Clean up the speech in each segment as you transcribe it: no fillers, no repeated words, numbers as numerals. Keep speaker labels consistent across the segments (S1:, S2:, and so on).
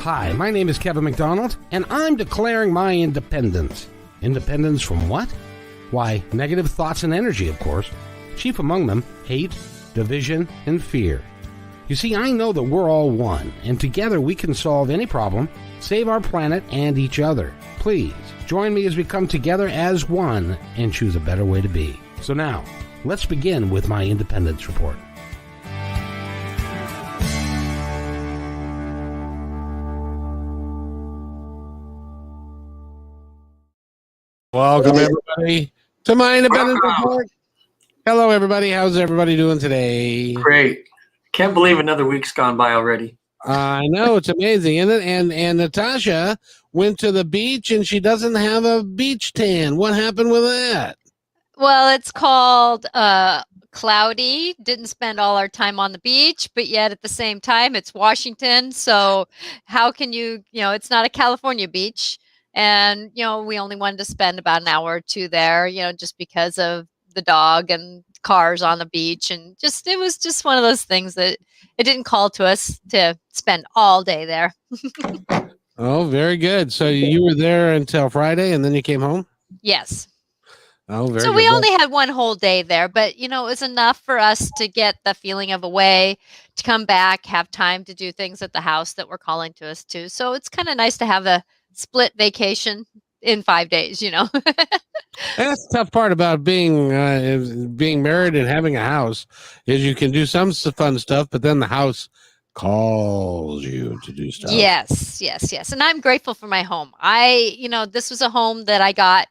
S1: Hi, my name is Kevin McDonald, and I'm declaring my independence. Independence from what? Why, negative thoughts and energy, of course. Chief among them, hate, division, and fear. You see, I know that we're all one, and together we can solve any problem, save our planet and each other. Please, join me as we come together as one and choose a better way to be. So now, let's begin with my independence report. Welcome, everybody, to my independence report. Hello, everybody. How's everybody doing today?
S2: Great. Can't believe another week's gone by already.
S1: I know, it's amazing, isn't it? And Natasha went to the beach, and she doesn't have a beach tan. What happened with that?
S3: Well, it's called cloudy. Didn't spend all our time on the beach, but yet at the same time, it's Washington. So how can it's not a California beach. And, we only wanted to spend about an hour or two there, just because of the dog and cars on the beach. And it was just one of those things that it didn't call to us to spend all day there.
S1: Oh, very good. So you were there until Friday and then you came home?
S3: Yes.
S1: Oh, very
S3: so
S1: good.
S3: We only had one whole day there, but it was enough for us to get the feeling of away, to come back, have time to do things at the house that were calling to us too. So it's kind of nice to have a split vacation in 5 days,
S1: That's the tough part about being married and having a house is you can do some fun stuff, but then the house calls you to do stuff.
S3: Yes. And I'm grateful for my home. This was a home that I got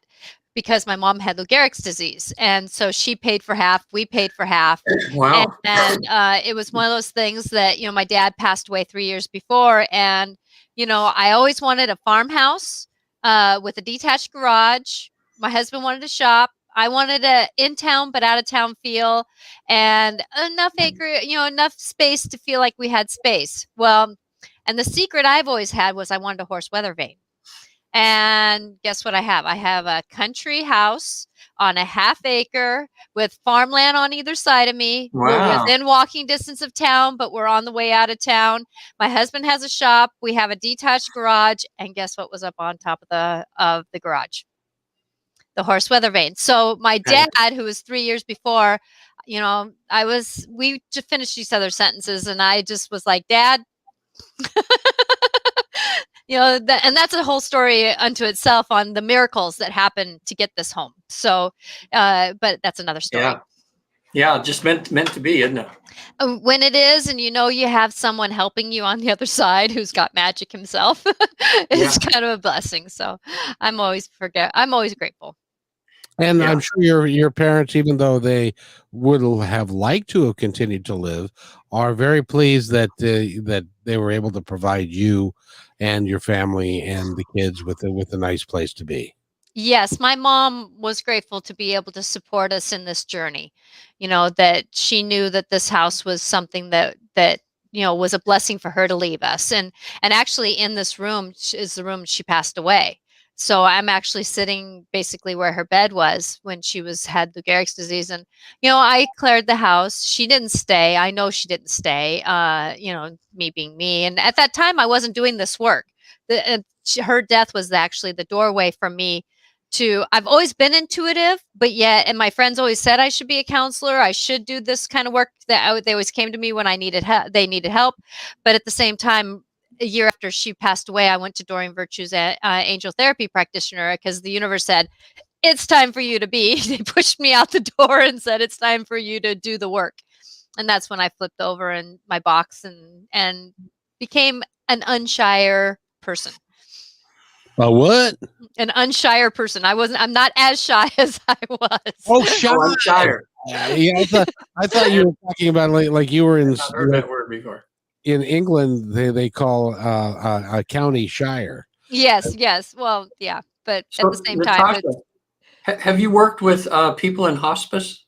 S3: because my mom had Lou Gehrig's disease. And so she paid for half, we paid for half.
S2: Wow.
S3: And it was one of those things that, my dad passed away 3 years before. And, I always wanted a farmhouse with a detached garage. My husband wanted to shop. I wanted a in-town but out-of-town feel and enough enough space to feel like we had space. Well, and the secret I've always had was I wanted a horse weather vane. And guess what I have? I have a country house on a half acre with farmland on either side of me.
S2: Wow.
S3: We're within walking distance of town, but we're on the way out of town. My husband has a shop. We have a detached garage. And guess what was up on top of the garage? The horse weather vane. So my dad, who was 3 years before, we just finished each other's sentences. And I just was like, Dad, and that's a whole story unto itself on the miracles that happened to get this home. So, but that's another story.
S2: Yeah, just meant to be, isn't it?
S3: When it is, and you have someone helping you on the other side who's got magic himself, it's kind of a blessing. So I'm always grateful.
S1: And I'm sure your parents, even though they would have liked to have continued to live, are very pleased that they were able to provide you and your family and the kids with a nice place to be.
S3: Yes, my mom was grateful to be able to support us in this journey. That she knew that this house was something that was a blessing for her to leave us. And actually in this room is the room she passed away. So I'm actually sitting basically where her bed was when she had Lou Gehrig's disease. And, I cleared the house. She didn't stay. I know she didn't stay, me being me. And at that time, I wasn't doing this work. Her death was actually the doorway for me I've always been intuitive, and my friends always said I should be a counselor. I should do this kind of work they always came to me when they needed help. But at the same time, a year after she passed away, I went to Doreen Virtue's angel therapy practitioner because the universe said, it's time for you to be. They pushed me out the door and said, it's time for you to do the work. And that's when I flipped over in my box and became an unshyer person.
S1: A what?
S3: An unshyer person. I'm not as shy as I was.
S1: Oh, shy.
S2: Oh, I'm shyer.
S1: Yeah, I thought you were talking about like you were in.
S2: I've heard that word before.
S1: In England, they call a county shire.
S3: Yes. Well, yeah, but at the same
S2: Natasha,
S3: time,
S2: have you worked with people in hospice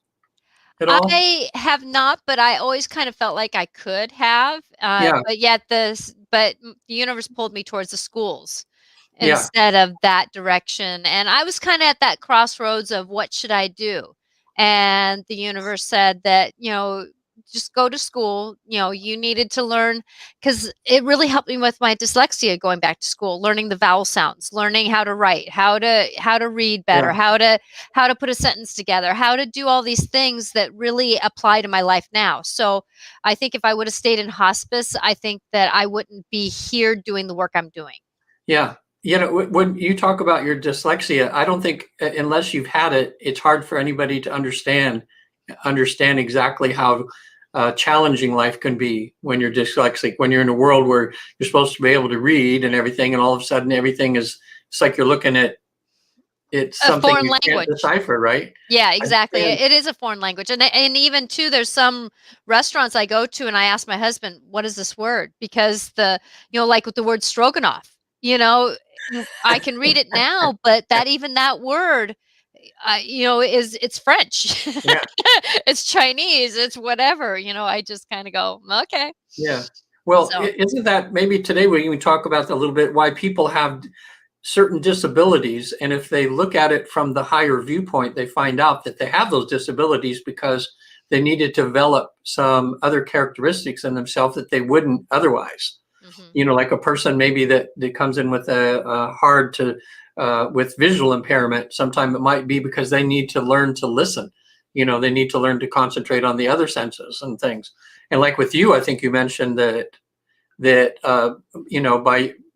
S2: at all?
S3: I have not, but I always kind of felt like I could have. But the universe pulled me towards the schools instead of that direction, and I was kind of at that crossroads of what should I do. And the universe said that just go to school. You needed to learn, because it really helped me with my dyslexia, going back to school, learning the vowel sounds, learning how to write, how to read better,
S2: Yeah.
S3: how to put a sentence together, how to do all these things that really apply to my life now. So I think if I would have stayed in hospice, I think that I wouldn't be here doing the work I'm doing.
S2: Yeah. When you talk about your dyslexia, I don't think, unless you've had it, it's hard for anybody to understand exactly how challenging life can be when you're dyslexic, when you're in a world where you're supposed to be able to read and everything, and all of a sudden everything is, it's like you're looking at, it's
S3: A
S2: something
S3: foreign
S2: you can't
S3: language.
S2: decipher, right?
S3: Yeah, exactly.
S2: And
S3: It is a foreign language. And even too, there's some restaurants I go to and I ask my husband, what is this word? Because like with the word stroganoff, I can read it now, but that word, it's French.
S2: yeah,
S3: It's Chinese, it's whatever, I just kind of go, okay.
S2: yeah. Well,
S3: So,
S2: isn't that maybe today we can talk about a little bit why people have certain disabilities, and if they look at it from the higher viewpoint, they find out that they have those disabilities because they need to develop some other characteristics in themselves that they wouldn't otherwise.
S3: mhm.
S2: Like a person maybe that comes in with a hard to with visual impairment, sometimes it might be because they need to learn to listen. They need to learn to concentrate on the other senses and things. And like with you, I think you mentioned that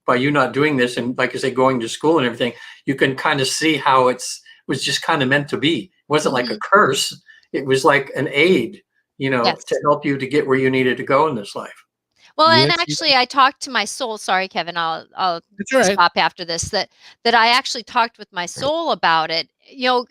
S2: by you not doing this, and like I say, going to school and everything, you can kind of see how it was just kind of meant to be. It wasn't like a
S3: Mhm.
S2: curse. It was like an aid, to
S3: Yes.
S2: help you to get where you needed to go in this life.
S3: Well, and
S1: Yes,
S3: actually I talked to my soul. Sorry, Kevin, I'll
S1: that's all right.
S3: stop after this. That I actually talked with my soul about it,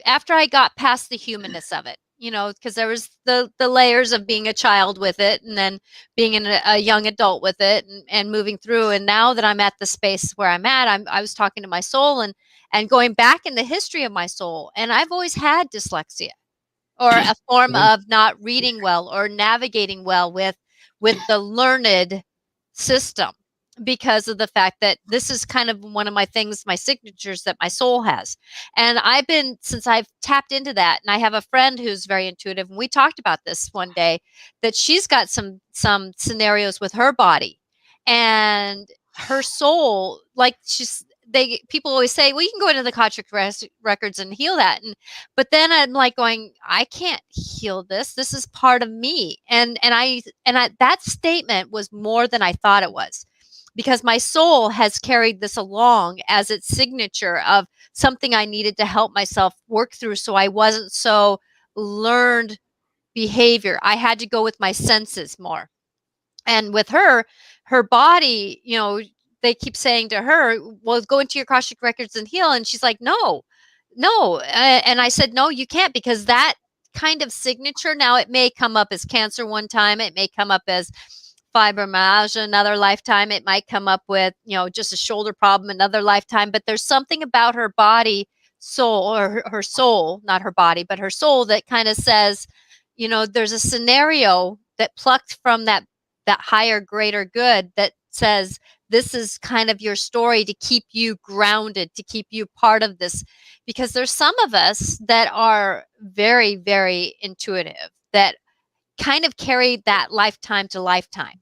S3: after I got past the humanness of it, because there was the layers of being a child with it, and then being a young adult with it, and moving through. And now that I'm at the space where I'm at, I was talking to my soul, and going back in the history of my soul, and I've always had dyslexia, or a form of not reading well or navigating well with the learned system, because of the fact that this is kind of one of my things, my signatures that my soul has. And since I've tapped into that, and I have a friend who's very intuitive, and we talked about this one day, that she's got some scenarios with her body and her soul, like people always say, well, you can go into the Akashic records and heal that. But then I'm like going, I can't heal this. This is part of me. And that statement was more than I thought it was, because my soul has carried this along as its signature of something I needed to help myself work through, so I wasn't so learned behavior. I had to go with my senses more. And with her body, they keep saying to her, well, go into your Akashic records and heal. And she's like, no, no. And I said, no, you can't, because that kind of signature, now it may come up as cancer one time, it may come up as fibromyalgia another lifetime, it might come up with, just a shoulder problem another lifetime. But there's something about her body, soul, or her soul, not her body, but her soul, that kind of says, there's a scenario that plucked from that higher, greater good, that says, this is kind of your story to keep you grounded, to keep you part of this. Because there's some of us that are very, very intuitive, that kind of carry that lifetime to lifetime,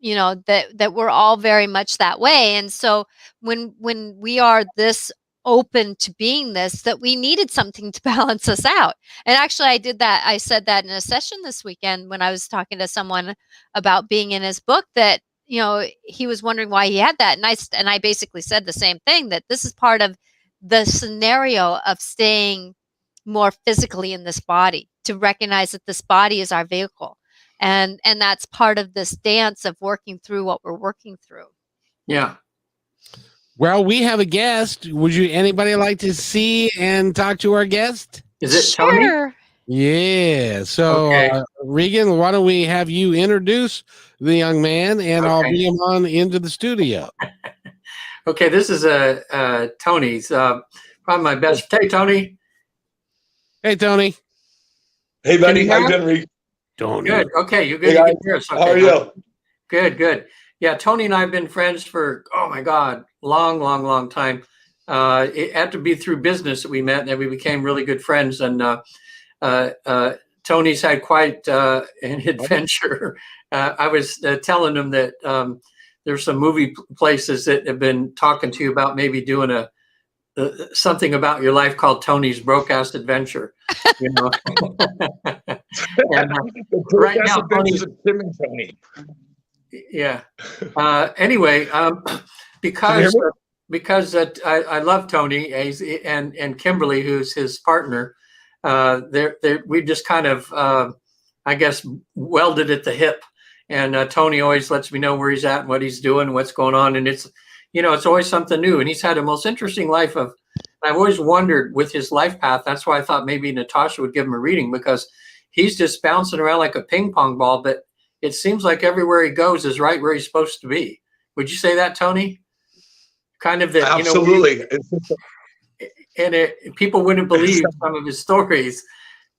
S3: that we're all very much that way. And so when we are this open to being this, that we needed something to balance us out. And actually I said that in a session this weekend when I was talking to someone about being in his book, that he was wondering why he had that. And I basically said the same thing, that this is part of the scenario of staying more physically in this body, to recognize that this body is our vehicle. And that's part of this dance of working through what we're working through.
S2: Yeah.
S1: Well, we have a guest. Would anybody like to see and talk to our guest?
S2: Is it Tony?
S3: Sure.
S1: Yeah. So,
S2: Okay.
S1: Regan, why don't we have you introduce the young man, and I'll bring him on into the studio.
S2: Okay, this is Tony's probably my best. Hey, Tony.
S1: Hey, Tony.
S4: Hey, buddy.
S2: Can you
S4: How
S2: hear
S4: you
S2: us?
S4: doing, Reed?
S1: Tony.
S2: Good. Okay, you good?
S4: Hey,
S2: You
S4: guys.
S2: can hear us. Okay,
S4: How are you?
S2: Good. Yeah, Tony and I have been friends for, oh my God, long time. It had to be through business that we met, and then we became really good friends. And Tony's had quite an adventure. I was telling him that there's some movie places that have been talking to you about maybe doing something about your life called Tony's Broke-Ass Adventure. You know, and, right now,
S4: Tony.
S2: Yeah. Anyway, because I love Tony and Kimberly, who's his partner. We just kind of, I guess, welded at the hip. And Tony always lets me know where he's at and what he's doing, what's going on, and it's always something new. And he's had a most interesting life of. I've always wondered with his life path. That's why I thought maybe Natasha would give him a reading, because he's just bouncing around like a ping pong ball, but it seems like everywhere he goes is right where he's supposed to be. Would you say that, Tony? Kind of that.
S4: Absolutely.
S2: And people wouldn't believe some of his stories,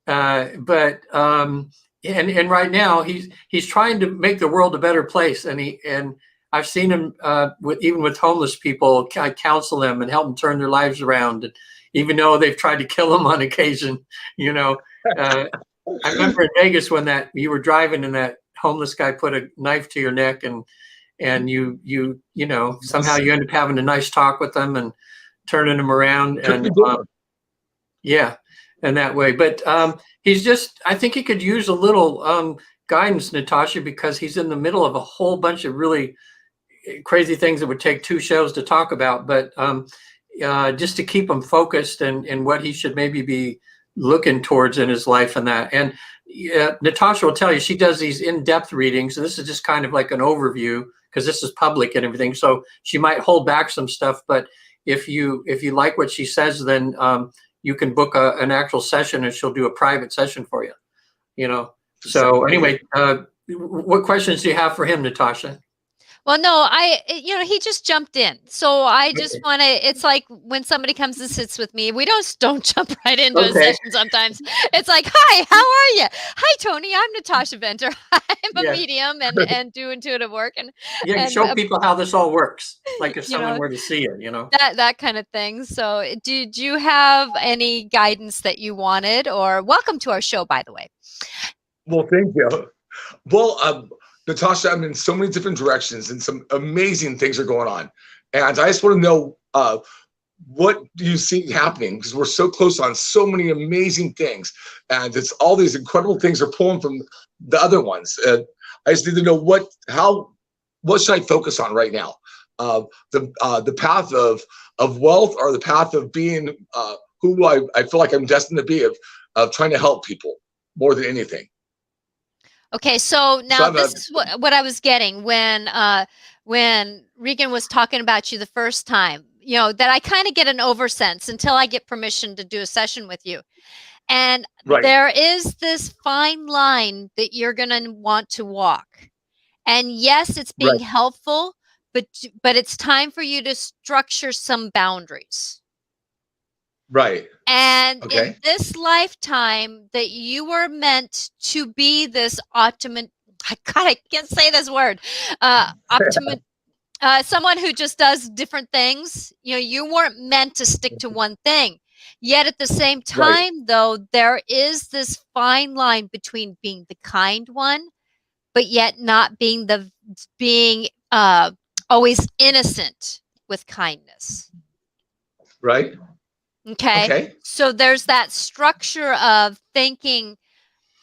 S2: but right now he's trying to make the world a better place, and I've seen him even with homeless people. I counsel them and help them turn their lives around, and even though they've tried to kill him on occasion. I remember in Vegas when you were driving and that homeless guy put a knife to your neck, and somehow you end up having a nice talk with them and turning them around, and and that way. But I think he could use a little guidance, Natasha, because he's in the middle of a whole bunch of really crazy things that would take 2 shows to talk about, but just to keep him focused and what he should maybe be looking towards in his life, and that. And Natasha will tell you, she does these in-depth readings, and this is just kind of like an overview because this is public and everything, so she might hold back some stuff, but if you like what she says, then you can book an actual session, and she'll do a private session for you. So anyway, what questions do you have for him, Natasha?
S3: Well, no, he just jumped in. So I just want to, it's like when somebody comes and sits with me, we don't jump right into a session sometimes. It's like, hi, how are you? Hi, Tony, I'm Natasha Venter. I'm a medium and do intuitive work. And
S2: show people how this all works. Like if someone were to see it,
S3: That kind of thing. So did you have any guidance that you wanted, or welcome to our show, by the way?
S4: Well, thank you. Well, Natasha, I'm in so many different directions, and some amazing things are going on. And I just want to know, what do you see happening? Because we're so close on so many amazing things, and it's all these incredible things are pulling from the other ones. I just need to know what should I focus on right now? The path of wealth, or the path of being who I feel like I'm destined to be, of trying to help people more than anything.
S3: Okay, so now this is what I was getting when Regan was talking about you the first time, that I kind of get an oversense until I get permission to do a session with you. And there is this fine line that you're going to want to walk. And yes, it's being helpful, but it's time for you to structure some boundaries.
S4: Right.
S3: And in this lifetime that you were meant to be this optimum, I can't say this word, someone who just does different things. You weren't meant to stick to one thing. Yet at the same time, though, there is this fine line between being the kind one, but yet not being always innocent with kindness.
S4: Right.
S3: Okay. So there's that structure of thinking,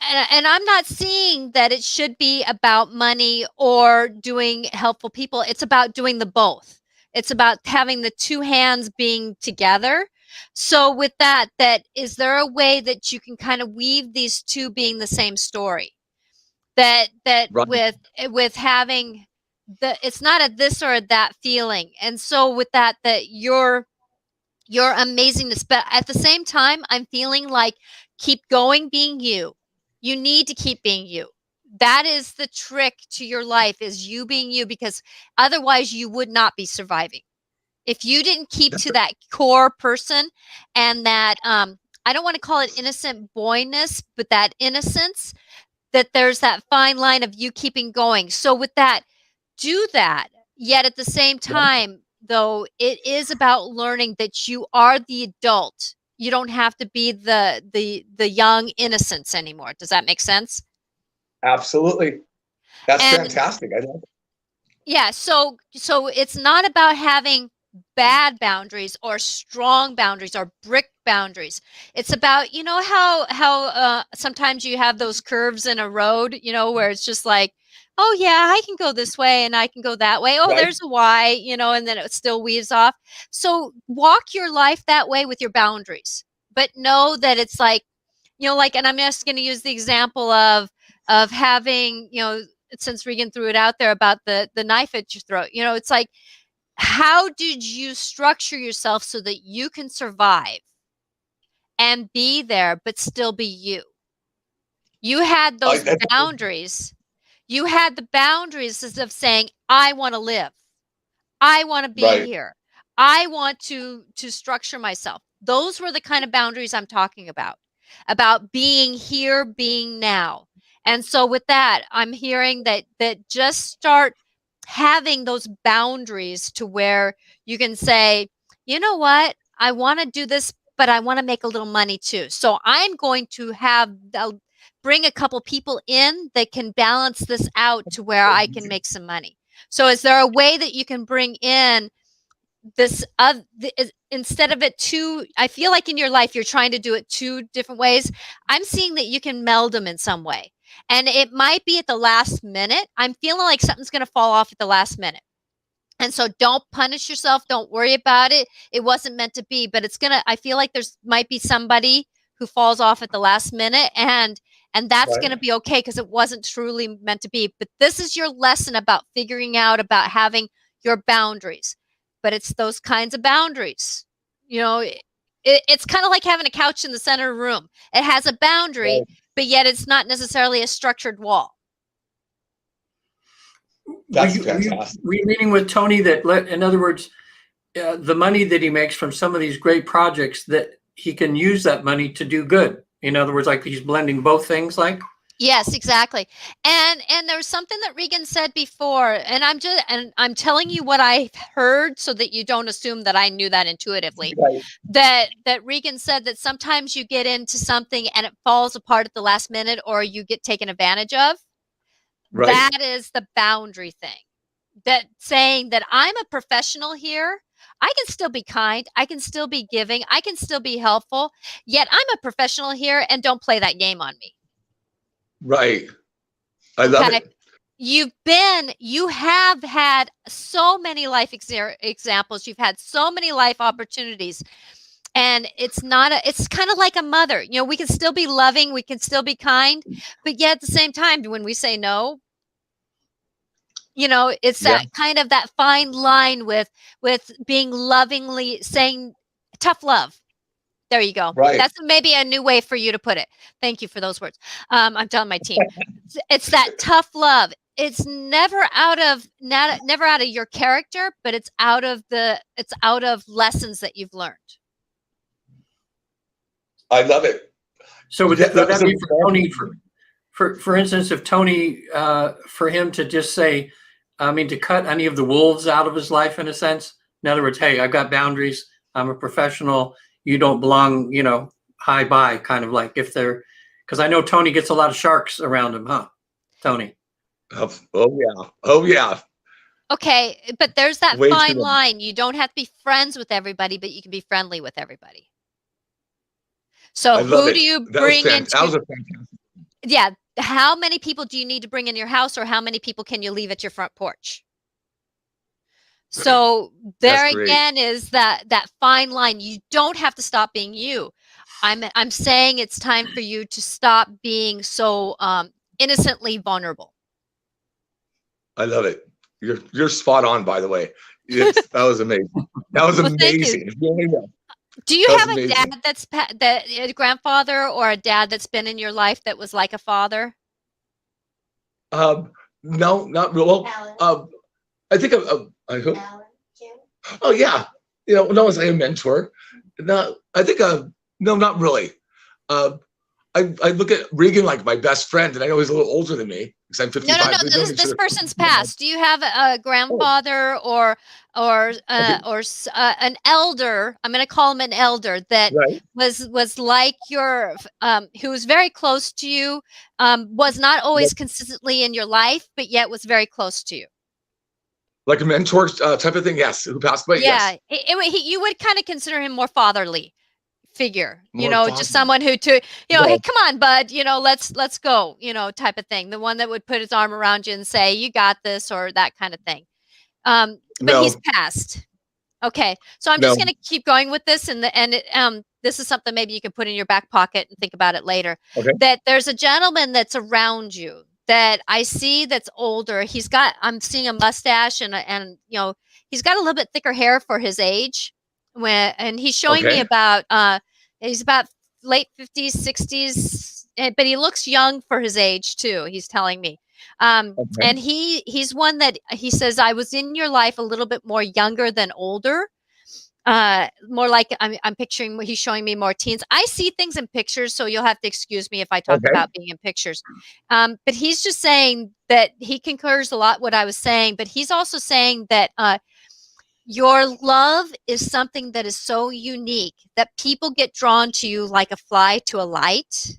S3: and I'm not seeing that it should be about money or doing helpful people. It's about doing the both. It's about having the 2 hands being together. So with that, is there a way that you can kind of weave these 2 being the same story? That with having it's not a this or a that feeling. And so with that your amazingness, but at the same time, I'm feeling like keep going being you. You need to keep being you. That is the trick to your life, is you being you, because otherwise you would not be surviving. If you didn't keep to that core person and that, I don't want to call it innocent boyness, but that innocence, that there's that fine line of you keeping going. So with that, do that. Yet at the same time, though, it is about learning that you are the adult you don't have to be the young innocence anymore. Does that make sense?
S4: Absolutely. That's
S3: And
S4: fantastic. I love it.
S3: yeah, so it's not about having bad boundaries or strong boundaries or brick boundaries. It's about, you know, how sometimes you have those curves in a road, you know, where it's just like, oh yeah, I can go this way and I can go that way. Oh,
S4: Right.
S3: there's a Y, you know, and then it still weaves off. So walk your life that way with your boundaries, but know that it's like, you know, like, and I'm just going to use the example of having, you know, since Regan threw it out there about the knife at your throat, you know, it's like, how did you structure yourself so that you can survive and be there, but still be you? You had those boundaries. You had the boundaries of saying, I want to live. I want to be
S4: Right.
S3: here. I want to structure myself. Those were the kind of boundaries I'm talking about being here, being now. And so with that, I'm hearing that just start having those boundaries to where you can say, you know what, I want to do this, but I want to make a little money too. So I'm going to bring a couple people in that can balance this out to where I can make some money. So is there a way that you can bring in this instead of it I feel like in your life you're trying to do it two different ways. I'm seeing that you can meld them in some way. And it might be at the last minute. I'm feeling like something's going to fall off at the last minute. And so don't punish yourself. Don't worry about it. It wasn't meant to be, but I feel like might be somebody who falls off at the last minute, and that's
S4: Right.
S3: going to be okay because it wasn't truly meant to be. But this is your lesson about figuring out about having your boundaries. But it's those kinds of boundaries. You know, it's kind of like having a couch in the center of the room. It has a boundary,
S4: Right.
S3: but yet it's not necessarily a structured wall.
S4: That's fantastic.
S2: Were you meaning with Tony that, in other words, the money that he makes from some of these great projects, that he can use that money to do good? In other words, like he's blending both things, like?
S3: Yes, exactly. And there was something that Regan said before, and I'm telling you what I heard so that you don't assume that I knew that intuitively.
S4: Right.
S3: That Regan said that sometimes you get into something and it falls apart at the last minute, or you get taken advantage of.
S4: Right.
S3: That is the boundary thing. That saying that I'm a professional here. I can still be kind. I can still be giving. I can still be helpful. Yet I'm a professional here, and don't play that game on me.
S4: Right. I love it.
S3: You have had so many life examples. You've had so many life opportunities. And it's kind of like a mother. You know, we can still be loving, we can still be kind, but yet at the same time, when we say no, you know, it's that kind of that fine line with being lovingly saying tough love. There you go.
S4: Right.
S3: That's maybe a new way for you to put it. Thank you for those words. I'm telling my team. It's that tough love. It's never out of your character, but it's out of lessons that you've learned.
S4: I love it.
S2: So would that be for Tony? For instance, if Tony, for him to just say, to cut any of the wolves out of his life, in a sense. In other words, hey, I've got boundaries. I'm a professional. You don't belong, hi bye, kind of like if they're, because I know Tony gets a lot of sharks around him, huh? Tony.
S4: Oh yeah.
S3: Okay, but there's that
S4: Way
S3: fine
S4: too long.
S3: line. You don't have to be friends with everybody, but you can be friendly with everybody. So who do you bring into?
S4: That was a fantastic.
S3: Yeah, how many people do you need to bring in your house, or how many people can you leave at your front porch? So there again is that fine line. You don't have to stop being you. I'm saying it's time for you to stop being so innocently vulnerable.
S4: I love it. You're spot on, by the way. That was amazing. That was amazing.
S3: Do you have a dad a grandfather or a dad that's been in your life that was like a father?
S4: No, not real. I think I hope. Oh yeah, no one's like a mentor. No, I think no, not really. I look at Regan like my best friend, and I know he's a little older than me. Because I'm
S3: No,
S4: 55.
S3: no, no.
S4: We've known each
S3: This
S4: other-
S3: person's past. Do you have a grandfather an elder? I'm going to call him an elder that
S4: Right.
S3: was like your who was very close to you, was not always consistently in your life, but yet was very close to you.
S4: Like a mentor type of thing. Yes. Who passed away?
S3: Yeah,
S4: Yes.
S3: you would kind of consider him more fatherly figure,
S4: More
S3: just
S4: fatherly.
S3: someone who hey,
S4: Right.
S3: come on, bud, let's go, type of thing. The one that would put his arm around you and say, you got this, or that kind of thing. But
S4: No.
S3: he's passed. Okay, so I'm
S4: No.
S3: just going to keep going with this, this is something maybe you can put in your back pocket and think about it later.
S4: Okay.
S3: That there's a gentleman that's around you that I see that's older. I'm seeing a mustache and he's got a little bit thicker hair for his age. And he's showing me about he's about late 50s, 60s, but he looks young for his age too. He's telling me. And he's one that he says, I was in your life a little bit more younger than older. More like I'm picturing, he's showing me more teens. I see things in pictures, so you'll have to excuse me if I talk about being in pictures. But he's just saying that he concurs a lot what I was saying, but he's also saying that your love is something that is so unique that people get drawn to you like a fly to a light.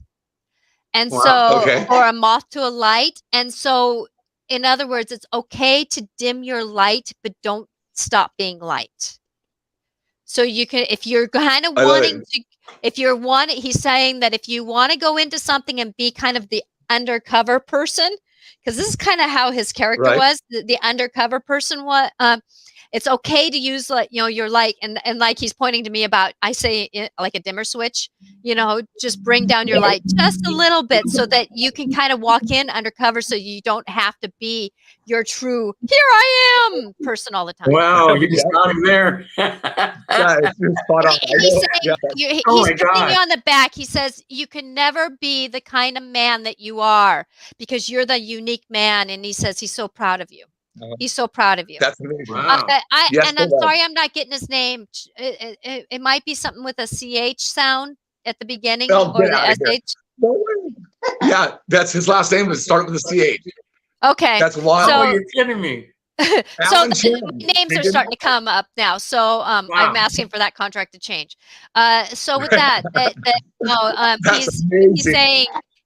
S3: And or a moth to a light. And so, in other words, it's okay to dim your light, but don't stop being light. So you can, if you're kind of wanting to, he's saying that if you want to go into something and be kind of the undercover person, because this is kind of how his character was, the undercover person was, it's okay to use your light, and like he's pointing to me about, I say like a dimmer switch, just bring down your light just a little bit so that you can kind of walk in undercover, so you don't have to be your true here I am person all the time.
S2: Wow, you just got him there.
S4: He's
S3: patting you on the back. He says you can never be the kind of man that you are because you're the unique man, and he says he's so proud of you. He's so proud of you.
S4: That's amazing.
S2: Wow.
S3: I'm sorry I'm not getting his name. It might be something with a CH sound at the beginning or the SH.
S4: Yeah, that's his last name. Would start with a CH.
S3: Okay.
S4: That's wild.
S2: So, you're kidding me.
S3: So names are starting to come up now. So I'm asking for that contract to change. So with that,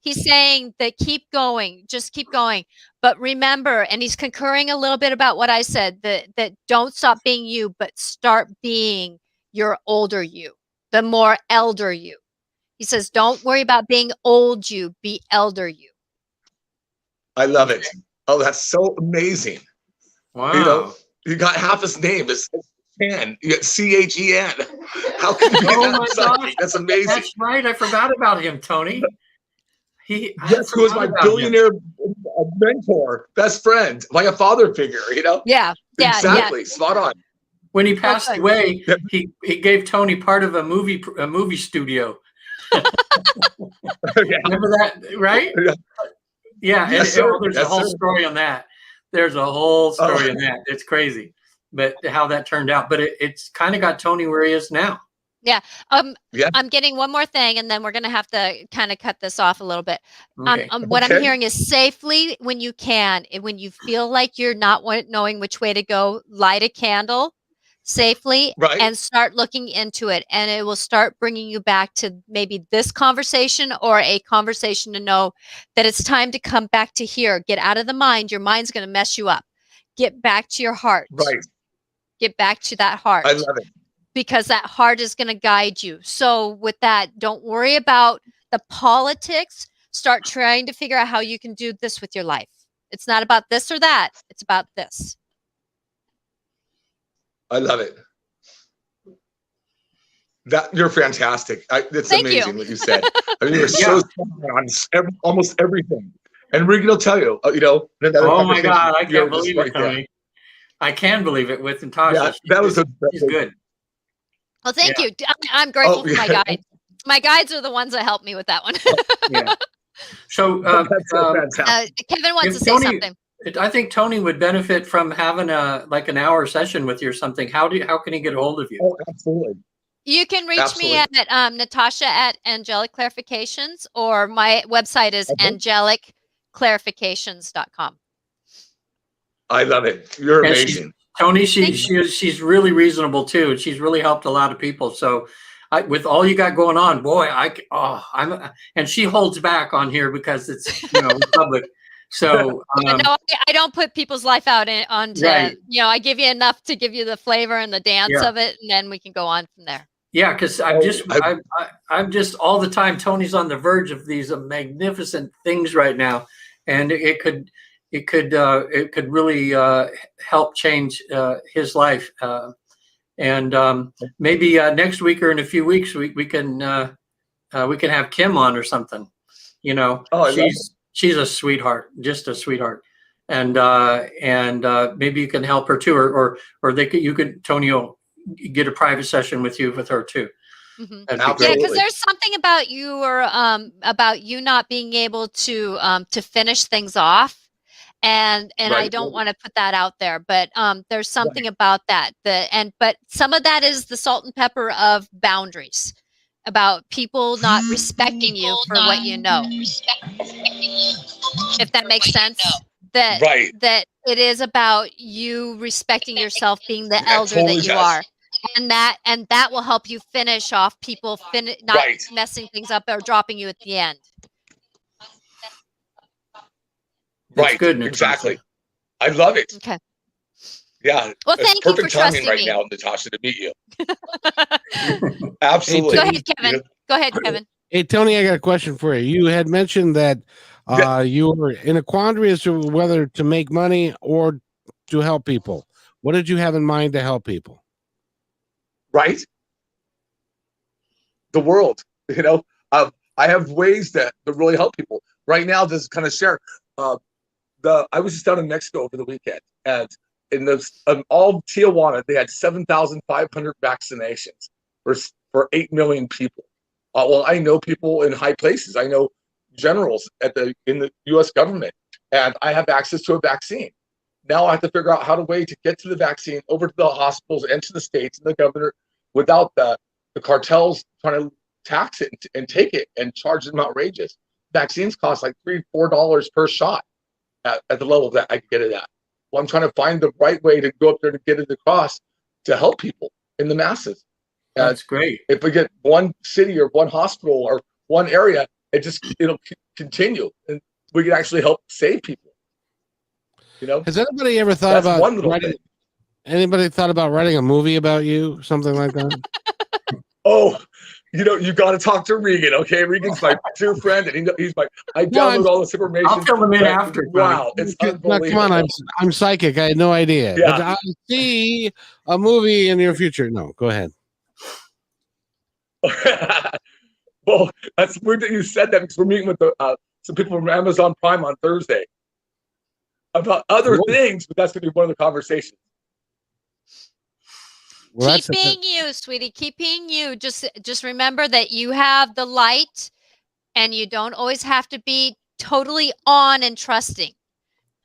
S3: he's saying that keep going, just keep going. But remember, and he's concurring a little bit about what I said, that don't stop being you, but start being your older you, the more elder you. He says, don't worry about being old you, be elder you.
S4: I love it. Oh, that's so amazing.
S2: Wow.
S4: You got half his name. It's Chen. You got CHEN. How can you be that exciting? That's amazing.
S2: That's right. I forgot about him, Tony.
S4: Who was my billionaire mentor, best friend, like a father figure,
S3: Yeah.
S4: Exactly. Spot on.
S2: When he passed away, he gave Tony part of a movie studio. Remember that, right? Yeah.
S4: Yes,
S2: there's a whole story on that. There's a whole story on that. It's crazy, but how that turned out. But it's kind of got Tony where he is now.
S3: Yeah. I'm getting one more thing, and then we're going to have to kind of cut this off a little bit.
S2: Okay.
S3: What I'm hearing is safely when you can, when you feel like you're not knowing which way to go, light a candle safely and start looking into it. And it will start bringing you back to maybe this conversation or a conversation to know that it's time to come back to here. Get out of the mind. Your mind's going to mess you up. Get back to your heart.
S4: Right.
S3: Get back to that heart.
S4: I love it.
S3: Because that heart is going to guide you. So with that, don't worry about the politics. Start trying to figure out how you can do this with your life. It's not about this or that. It's about this.
S4: I love it. You're fantastic. That's amazing what you said. I mean, you're so on almost everything. And Regan will tell you,
S2: oh my God, I can't believe it, Tony. I can believe it with Natasha.
S4: Yeah, that was
S2: she's good.
S3: Well, thank you. I'm grateful for my guides. My guides are the ones that helped me with that one.
S2: So
S3: Kevin wants to say something.
S2: I think Tony would benefit from having an hour session with you or something. How can he get a hold of you?
S4: Oh, absolutely.
S3: You can reach me at Natasha at Angelic Clarifications, or my website is clarifications.com.
S4: I love it. You're
S2: And
S4: amazing.
S2: Tony,
S3: Thank
S2: she's really reasonable too, and she's really helped a lot of people. So, with all you got going on, boy, and she holds back on here because it's public. So,
S3: No, I don't put people's life out onto.
S2: Right.
S3: I give you enough to give you the flavor and the dance
S2: Yeah.
S3: of it, and then we can go on from there.
S2: yeah, because I'm just all the time. Tony's on the verge of these magnificent things right now, and it could really help change his life. And maybe next week or in a few weeks we can have Kim on or something. She's a sweetheart, just a sweetheart, and maybe you can help her too, or Tony will get a private session with her too.
S3: Mm-hmm.
S2: That'd be
S3: Yeah,
S2: great.
S3: because there's something about you or about you not being able to finish things off. And
S4: Right.
S3: I don't want to put that out there, but there's something about that. But some of that is the salt and pepper of boundaries, about people not respecting you for what you know. If that makes sense, that it is about you respecting yourself, being the elder
S4: totally
S3: that you
S4: does.
S3: are, and that will help you finish off people not messing things up or dropping you at the end.
S2: That's
S4: Right.
S2: good, Natasha.
S4: Exactly. I love it.
S3: Okay.
S4: Yeah.
S3: Well,
S4: it's
S3: thank you
S4: perfect
S3: for
S4: timing
S3: trusting
S4: right
S3: me.
S4: now, Natasha, to meet you. Absolutely.
S3: Go ahead, Kevin. Go ahead, Kevin.
S1: Hey, Tony, I got a question for you. You had mentioned that you were in a quandary as to whether to make money or to help people. What did you have in mind to help people?
S4: Right. The world, I have ways that really help people. Right now, this kind of share. I was just down in Mexico over the weekend, and in all Tijuana, they had 7,500 vaccinations for 8 million people. Well, I know people in high places. I know generals in the U.S. government, and I have access to a vaccine. Now I have to figure out how to get to the vaccine over to the hospitals and to the states and the governor without the cartels trying to tax it and take it and charge them outrageous. Vaccines cost like $3-4 per shot at the level that I can get it at. Well, I'm trying to find the right way to go up there to get it across to help people in the masses.
S2: That's great.
S4: If we get one city or one hospital or one area, it'll continue, and we can actually help save people.
S1: Has anybody ever thought about writing? Anybody thought about writing a movie about you, something like that?
S4: Oh, you got to talk to Regan. Okay, Regan's my true friend, and he's I download all this information.
S2: I'll fill him in after.
S4: Wow, it's unbelievable.
S1: Come on, I'm psychic. I had no idea.
S4: Yeah.
S1: But I see a movie in your future. No, go ahead.
S4: Well, that's weird that you said that, because we're meeting with some people from Amazon Prime on Thursday about other things, but that's going to be one of the conversations.
S1: Well,
S3: keep being you, sweetie. Keep being you. Just remember that you have the light, and you don't always have to be totally on and trusting.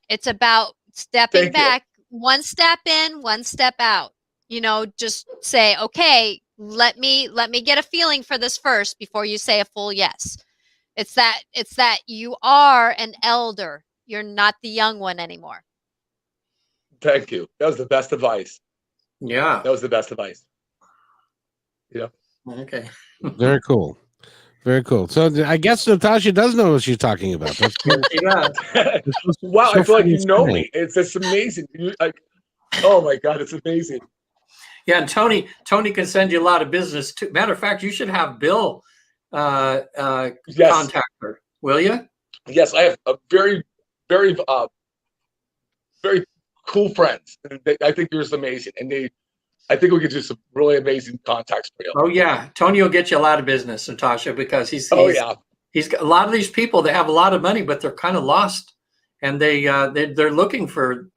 S3: It's about stepping back, one step in, one step out. Just say, okay, let me get a feeling for this first before you say a full yes. It's that you are an elder. You're not the young one anymore.
S4: Thank you. That was the best advice.
S2: Yeah.
S4: That was the best advice. Yeah.
S2: Okay.
S1: Very cool. Very cool. So I guess Natasha does know what she's talking about. That's cool.
S2: Yeah.
S4: Wow, I feel like you know me. It's just amazing. Oh my God, it's amazing.
S2: Yeah, and Tony can send you a lot of business too. Matter of fact, you should have Bill contact her. Will you?
S4: Yes, I have a very, very, very cool friends. I think you're just amazing, and I think we could do some really amazing contacts for you.
S2: Oh yeah, Tony will get you a lot of business, Natasha, because he's got a lot of these people. They have a lot of money, but they're kind of lost, and they're looking for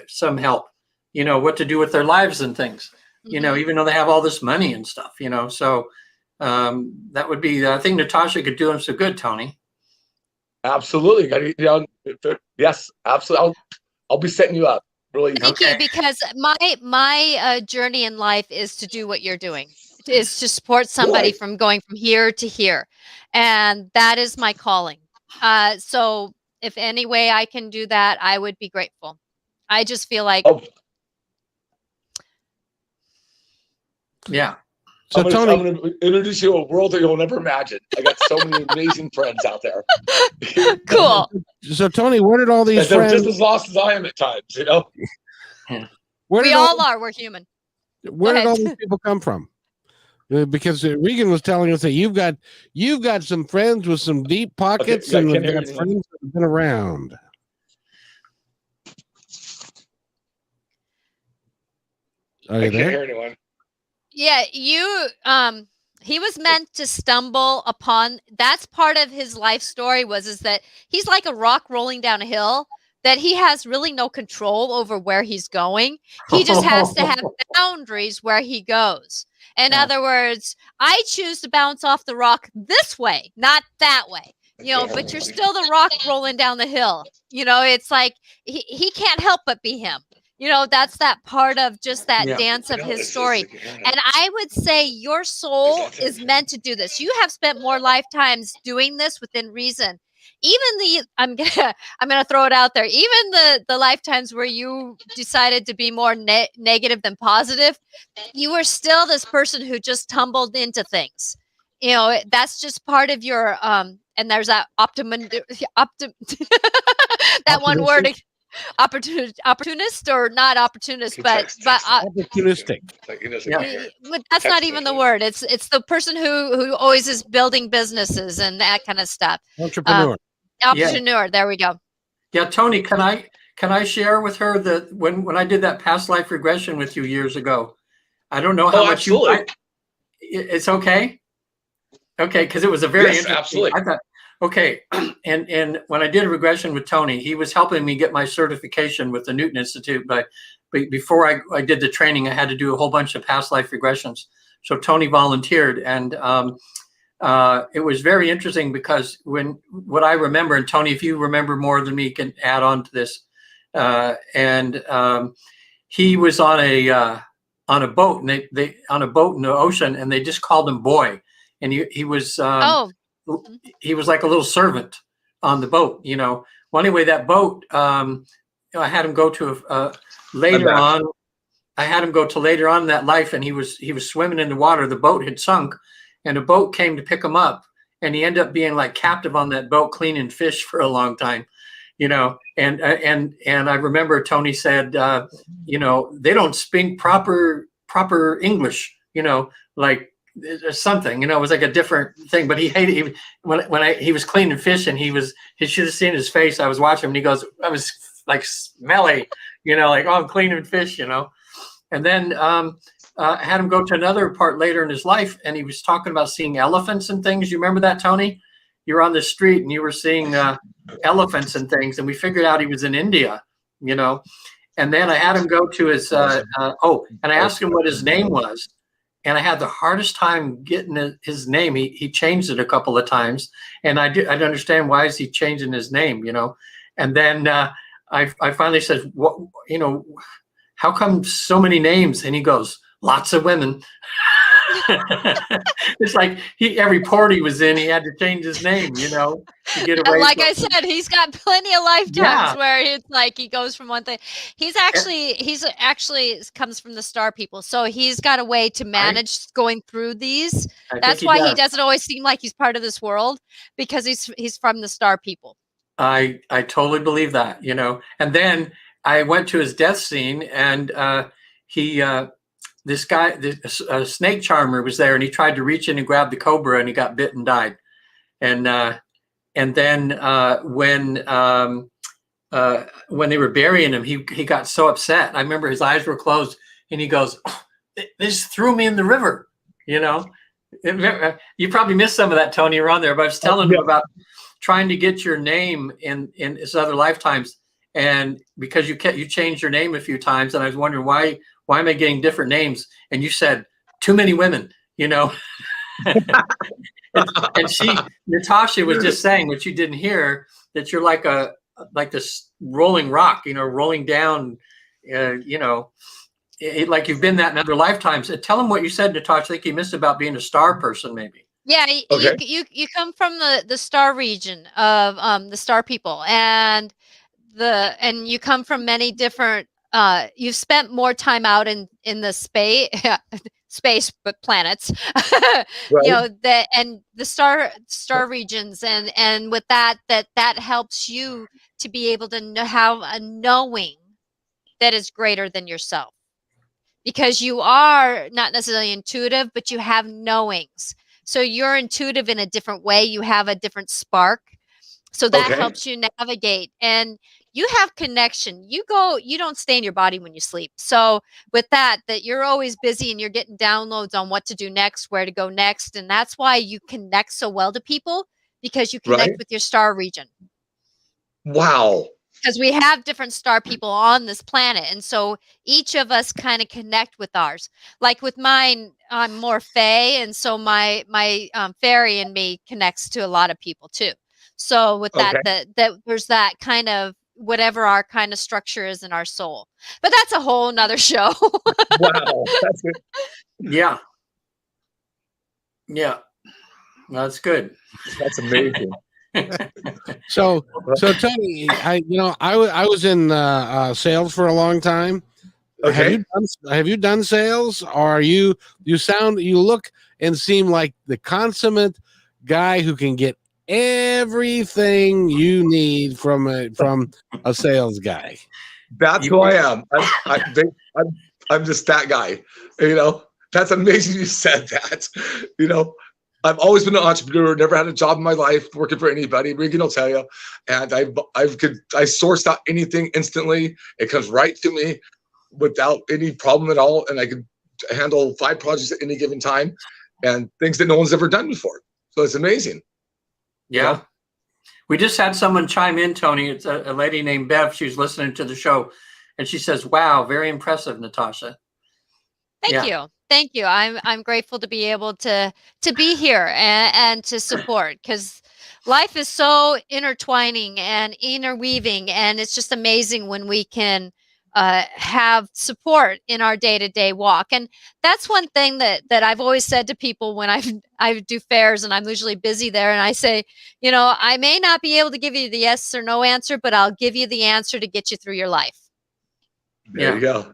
S2: some help. What to do with their lives and things. Even though they have all this money and stuff. So that would be. I think Natasha could do him some good, Tony.
S4: Absolutely. Yes, absolutely. I'll be setting you up. Really.
S3: Thank you, because my journey in life is to do what you're doing, is to support somebody from going from here to here, and that is my calling. So if any way I can do that, I would be grateful. I just feel like,
S4: Oh,
S2: Yeah.
S1: So
S4: I'm
S1: Tony,
S4: gonna introduce you to a world that you'll never imagine. I got so many amazing friends out there.
S3: cool.
S1: so Tony, where did all these
S4: And they're
S1: friends?
S4: just as lost as I am at times, you know?
S1: Where
S3: We
S1: did
S3: all are. We're human.
S1: Where
S3: Go
S1: did all
S3: ahead.
S1: these people come from? Because Regan was telling us that you've got some friends with some deep pockets,
S4: I
S1: and
S4: can't
S1: you've
S4: hear
S1: got
S4: you.
S1: friends that have been around. Are
S4: I
S1: you
S4: can't
S1: there?
S4: hear anyone.
S3: Yeah, he was meant to stumble upon, that's part of his life story is that he's like a rock rolling down a hill, that he has really no control over where he's going. He just has to have boundaries where he goes. In
S2: Yeah.
S3: other words, I choose to bounce off the rock this way, not that way. But you're still the rock rolling down the hill. It's like he can't help but be him. That's that part of just that
S2: Yeah.
S3: dance of
S4: You know,
S3: his
S4: it's
S3: story.
S4: like,
S3: And I would say your soul is meant to do this. You have spent more lifetimes doing this within reason. Even I'm gonna throw it out there. Even the lifetimes where you decided to be more negative than positive, you were still this person who just tumbled into things. That's just part of your and there's that that one word, opportunist or not opportunist, but
S1: Opportunistic.
S3: but that's not even the word. It's the person who always is building businesses and that kind of stuff.
S1: Entrepreneur.
S3: Entrepreneur. There we go.
S2: Yeah, Tony, can I share with her that when I did that past life regression with you years ago, I don't know how much
S4: absolutely.
S2: it's okay. Okay, because it was a very interesting.
S4: Absolutely.
S2: I thought, okay, and when I did a regression with Tony, he was helping me get my certification with the Newton Institute. But before I did the training, I had to do a whole bunch of past life regressions. So Tony volunteered, and it was very interesting because what I remember, and Tony, if you remember more than me, can add on to this. He was on a boat, and they on a boat in the ocean, and they just called him Boy, and he was he was like a little servant on the boat. Well, anyway, that boat, I had him go to later on. I had him go to later on in that life, and he was swimming in the water. The boat had sunk, and a boat came to pick him up, and he ended up being like captive on that boat, cleaning fish for a long time. And I remember Tony said, they don't speak proper English, like something, it was like a different thing, but he hated when he was cleaning fish, and he should have seen his face. I was watching him, and he goes, I was like smelly, like, oh, I'm cleaning fish, and then I had him go to another part later in his life, and he was talking about seeing elephants and things. You remember that, Tony? You were on the street and you were seeing elephants and things, and we figured out he was in India, and then I had him go to his and I asked him what his name was, and I had the hardest time getting his name. He changed it a couple of times, and I didn't understand, why is he changing his name, and then I finally said, what, how come so many names? And he goes, lots of women. It's like every port he was in, he had to change his name, to get away.
S3: Like I said, he's got plenty of lifetimes where it's like he goes from one thing. He's actually comes from the star people, so he's got a way to manage going through these. That's why he doesn't always seem like he's part of this world, because he's from the star people. I
S2: totally believe that, And then I went to his death scene, and this guy, a snake charmer, was there, and he tried to reach in and grab the cobra, and he got bit and died. And then when they were burying him, he got so upset. I remember his eyes were closed, and he goes, oh, they just threw me in the river. You probably missed some of that, Tony. You're on there, but I was telling him about trying to get your name in his other lifetimes, and because you changed your name a few times, and I was wondering why am I getting different names? And you said too many women, and Natasha was just saying, what you didn't hear, that you're like this rolling rock, rolling down, like you've been that in other lifetimes. Tell him what you said, Natasha. I think you missed about being a star person, maybe.
S3: Yeah,
S4: Okay.
S3: you come from the star region of the star people, and you come from many different you've spent more time out in the space but planets
S4: Right.
S3: that and the star regions, and with that helps you to be able to have a knowing that is greater than yourself, because you are not necessarily intuitive, but you have knowings. So you're intuitive in a different way. You have a different spark. So that
S4: Okay.
S3: helps you navigate, and you have connection. You don't stay in your body when you sleep. So with that you're always busy and you're getting downloads on what to do next, where to go next. And that's why you connect so well to people, because you connect
S4: Right.
S3: with your star region.
S4: Wow.
S3: Because we have different star people on this planet, and so each of us kind of connect with ours. Like with mine, I'm more Fae, and so my fairy in me connects to a lot of people too. So with
S4: Okay.
S3: that there's that kind of whatever our kind of structure is in our soul. But that's a whole nother show.
S4: Wow. That's it.
S2: Yeah. Yeah. That's good.
S4: That's amazing.
S1: So, Tony, I was in sales for a long time.
S4: Okay.
S1: Have you done sales? Or are you look and seem like the consummate guy who can get everything you need from a sales guy?
S4: That's who I am. I'm just that guy. That's amazing you said that. I've always been an entrepreneur, never had a job in my life working for anybody. Regan will tell you. And I sourced out anything instantly. It comes right to me without any problem at all. And I could handle 5 projects at any given time, and things that no one's ever done before. So it's amazing.
S2: Yeah. We just had someone chime in, Tony. It's a lady named Bev. She was listening to the show, and she says, "Wow, very impressive, Natasha."
S3: Thank you. Thank you. I'm grateful to be able to be here and to support, because life is so intertwining and interweaving, and it's just amazing when we can have support in our day-to-day walk. And that's one thing that I've always said to people when I do fairs, and I'm usually busy there, and I say, I may not be able to give you the yes or no answer, but I'll give you the answer to get you through your life.
S4: There you go.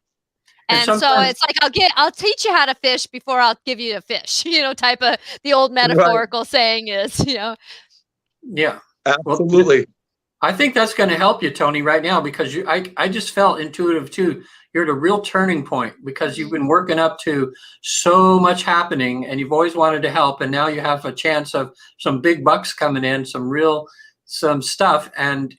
S3: And so it's like, I'll teach you how to fish before I'll give you a fish, type of the old metaphorical saying is,
S2: Yeah.
S4: Absolutely.
S2: Well, I think that's going to help you, Tony, right now, because I just felt intuitive too. You're at a real turning point, because you've been working up to so much happening, and you've always wanted to help. And now you have a chance of some big bucks coming in, some stuff. And,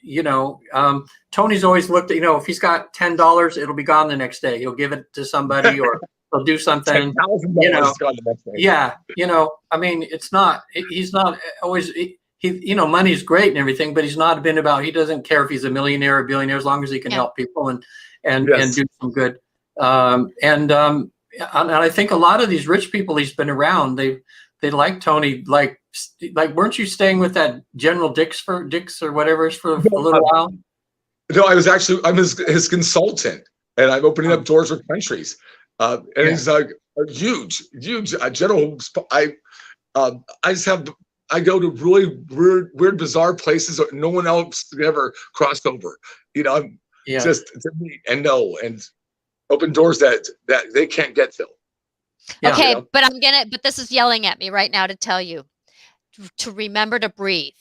S2: Tony's always looked at, if he's got $10, it'll be gone the next day. He'll give it to somebody, or he'll do something. Yeah. I mean, he's not always, money's great and everything, but he's not been about, he doesn't care if he's a millionaire or billionaire, as long as he can help people and do some good. And I think a lot of these rich people he's been around, they like Tony, like weren't you staying with that General Dix or whatever for a little while?
S4: No, I'm his consultant, and I'm opening up doors with countries. And he's a huge general. I go to really weird, bizarre places that no one else ever crossed over. Just to meet and know and open doors that they can't get to.
S3: Yeah. Okay, but this is yelling at me right now to tell you to remember to breathe.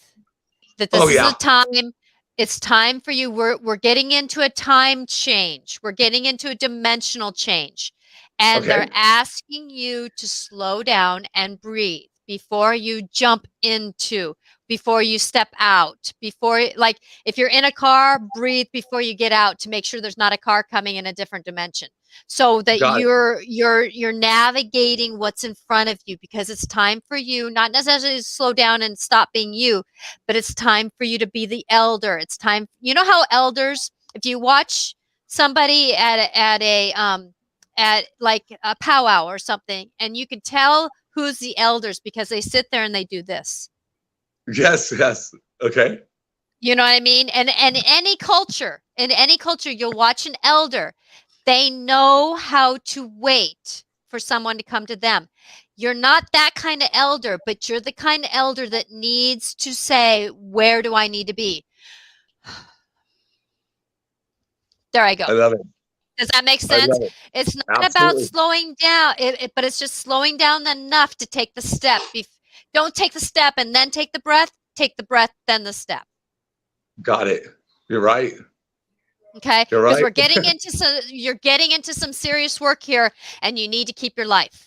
S3: That this is a time. It's time for you. We're getting into a time change. We're getting into a dimensional change. And they're asking you to slow down and breathe before you jump into, before you step out, like if you're in a car, breathe before you get out to make sure there's not a car coming in a different dimension, so that you're navigating what's in front of you, because it's time for you not necessarily to slow down and stop being you, but it's time for you to be the elder. It's time, how elders, if you watch somebody at like a powwow or something, and you can tell who's the elders because they sit there and they do this.
S4: Yes. Okay.
S3: You know what I mean? And in any culture, you'll watch an elder. They know how to wait for someone to come to them. You're not that kind of elder, but you're the kind of elder that needs to say, where do I need to be? There I go.
S4: I love it.
S3: Does that make
S4: I
S3: sense?
S4: love it.
S3: It's not about
S4: Absolutely.
S3: slowing down, but it's just slowing down enough to take the step. Don't take the step and then take the breath. Take the breath, then the step.
S4: Got it. You're right.
S3: Okay,
S4: You're
S3: because
S4: right.
S3: you're getting into some serious work here, and you need to keep your life.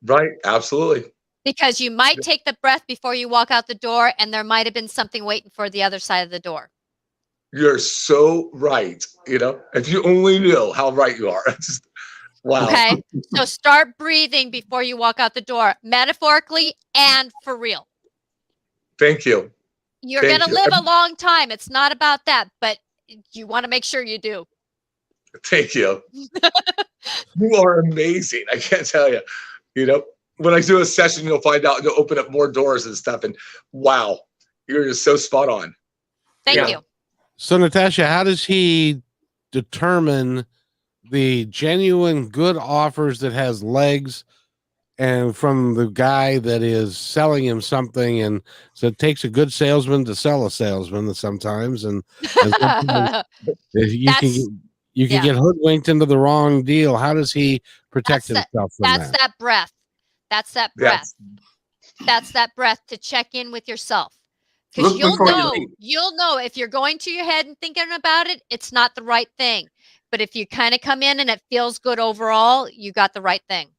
S4: Right. Absolutely.
S3: Because you might take the breath before you walk out the door, and there might have been something waiting for the other side of the door.
S4: You're so right. You know, if you only knew how right you are. Just, wow.
S3: Okay, so start breathing before you walk out the door, metaphorically and for real.
S4: Thank you.
S3: You're going to live a long time. It's not about that, but you want to make sure you do.
S4: Thank you. You are amazing. I can't tell you. You know, when I do a session, you'll find out, you'll open up more doors and stuff. And wow, you're just so spot on.
S3: Thank you.
S1: So, Natasha, how does he determine the genuine good offers that has legs, and from the guy that is selling him something? And so it takes a good salesman to sell a salesman sometimes, and sometimes you can get hoodwinked into the wrong deal. How does he protect himself from that?
S3: That's that breath. That's that breath. That's that breath to check in with yourself. Because you'll know if you're going to your head and thinking about it, it's not the right thing. But if you kind of come in and it feels good overall, you got the right thing.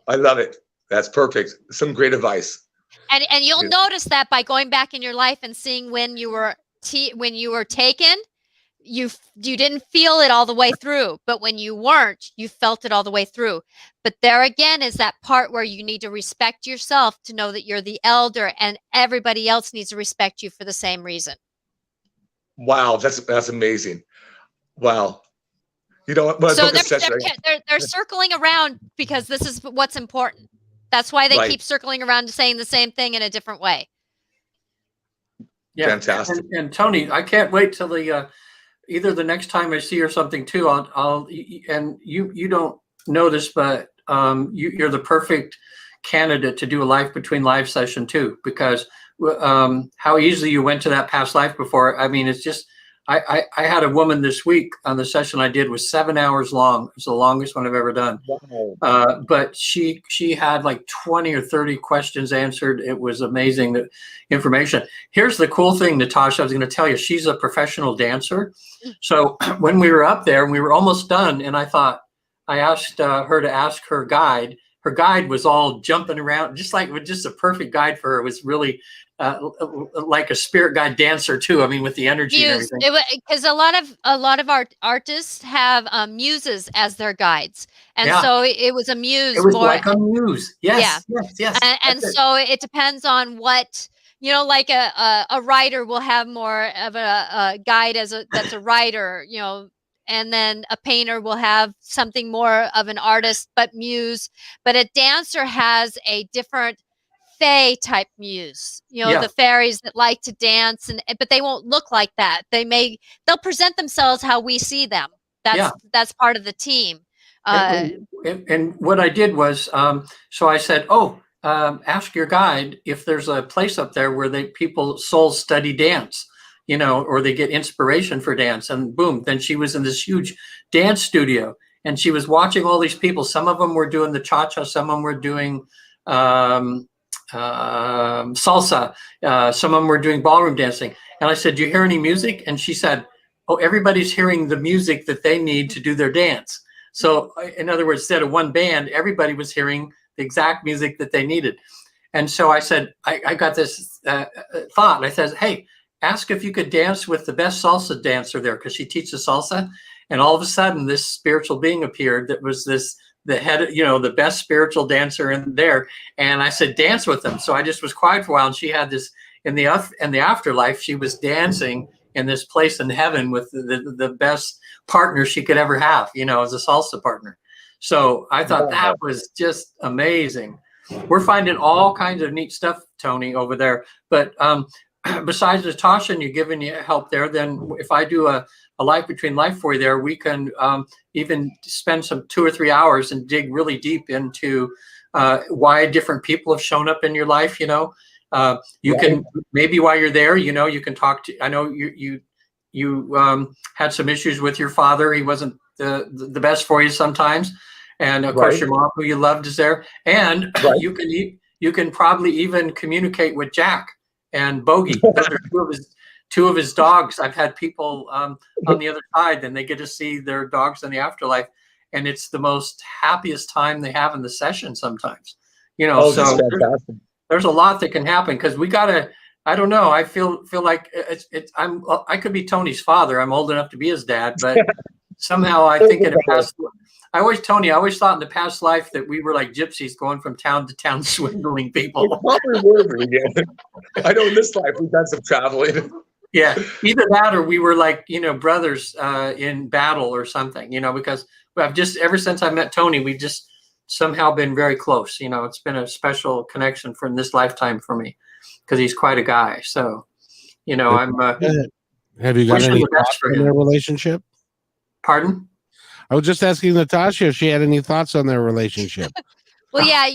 S3: I
S4: love it. That's perfect. Some great advice.
S3: And you'll notice that by going back in your life and seeing when you were taken, you didn't feel it all the way through, but when you weren't, you felt it all the way through. But there again is that part where you need to respect yourself to know that you're the elder, and everybody else needs to respect you for the same reason.
S4: Wow, that's amazing. Wow. You know what?
S3: So they're circling around because this is what's important. That's why they keep circling around to saying the same thing in a different way.
S2: Yeah,
S4: fantastic.
S2: And Tony, I can't wait till either the next time I see her something too. I'll and you don't know this, but you're the perfect candidate to do a life between life session too, because how easily you went to that past life before. I mean, it's just. I had a woman this week on the session I did was 7 hours long. It was the longest one I've ever done. Wow. But she had like 20 or 30 questions answered. It was amazing, the information. Here's the cool thing, Natasha, I was going to tell you, she's a professional dancer. So when we were up there and we were almost done, and I asked her to ask her guide. Her guide was all jumping around, just a perfect guide for her. It was really like a spirit guide dancer too. I mean, with the energy and everything.
S3: Because a lot of artists have muses as their guides, and so it was a muse.
S2: It was like a muse. Yes.
S3: And so it depends on what, like a writer will have more of a guide that's a writer, and then a painter will have something more of an artist, but muse. But a dancer has a different fae type muse, the fairies that like to dance, but they won't look like that. They'll present themselves how we see them. That's part of the team.
S2: And what I did was, so I said, ask your guide if there's a place up there where souls study dance. Or they get inspiration for dance, and boom, then she was in this huge dance studio and she was watching all these people. Some of them were doing the cha-cha, some of them were doing salsa, some of them were doing ballroom dancing. And I said, do you hear any music? And she said, oh, everybody's hearing the music that they need to do their dance. So in other words, instead of one band, everybody was hearing the exact music that they needed. And so I said, I got this thought. I said, hey, ask if you could dance with the best salsa dancer there, because she teaches salsa. And all of a sudden, this spiritual being appeared that was the head, the best spiritual dancer in there. And I said, dance with them. So I just was quiet for a while. And she had this in the afterlife. She was dancing in this place in heaven with the best partner she could ever have, as a salsa partner. So I thought that was just amazing. We're finding all kinds of neat stuff, Tony, over there. But besides Natasha and you giving you help there, then if I do a life between life for you there, we can even spend some 2 or 3 hours and dig really deep into why different people have shown up in your life. You
S4: Right.
S2: can maybe while you're there, you can talk to. I know you had some issues with your father. He wasn't the best for you sometimes, and of course
S4: Right.
S2: your mom, who you loved, is there. And
S4: Right.
S2: you can probably even communicate with Jack and Bogey. Those are two of his dogs. I've had people on the other side, and they get to see their dogs in the afterlife, and it's the most happiest time they have in the session sometimes.
S4: Oh, that's
S2: So
S4: fantastic.
S2: there's a lot that can happen, because we gotta. I don't know. I feel like I could be Tony's father. I'm old enough to be his dad, but somehow I think in a past. I always thought in the past life that we were like gypsies going from town to town swindling
S4: We
S2: people.
S4: probably were, Regan. I know in this life we've done some traveling.
S2: Yeah, either that or we were like, brothers in battle or something, because I've just, ever since I met Tony, we've just somehow been very close. It's been a special connection in this lifetime for me, because he's quite a guy. So, I'm
S1: Have you got
S2: wishing
S1: any
S2: the best
S1: thoughts
S2: for
S1: on
S2: him.
S1: their relationship?
S2: Pardon?
S1: I was just asking Natasha if she had any thoughts on their relationship.
S3: Well, yeah,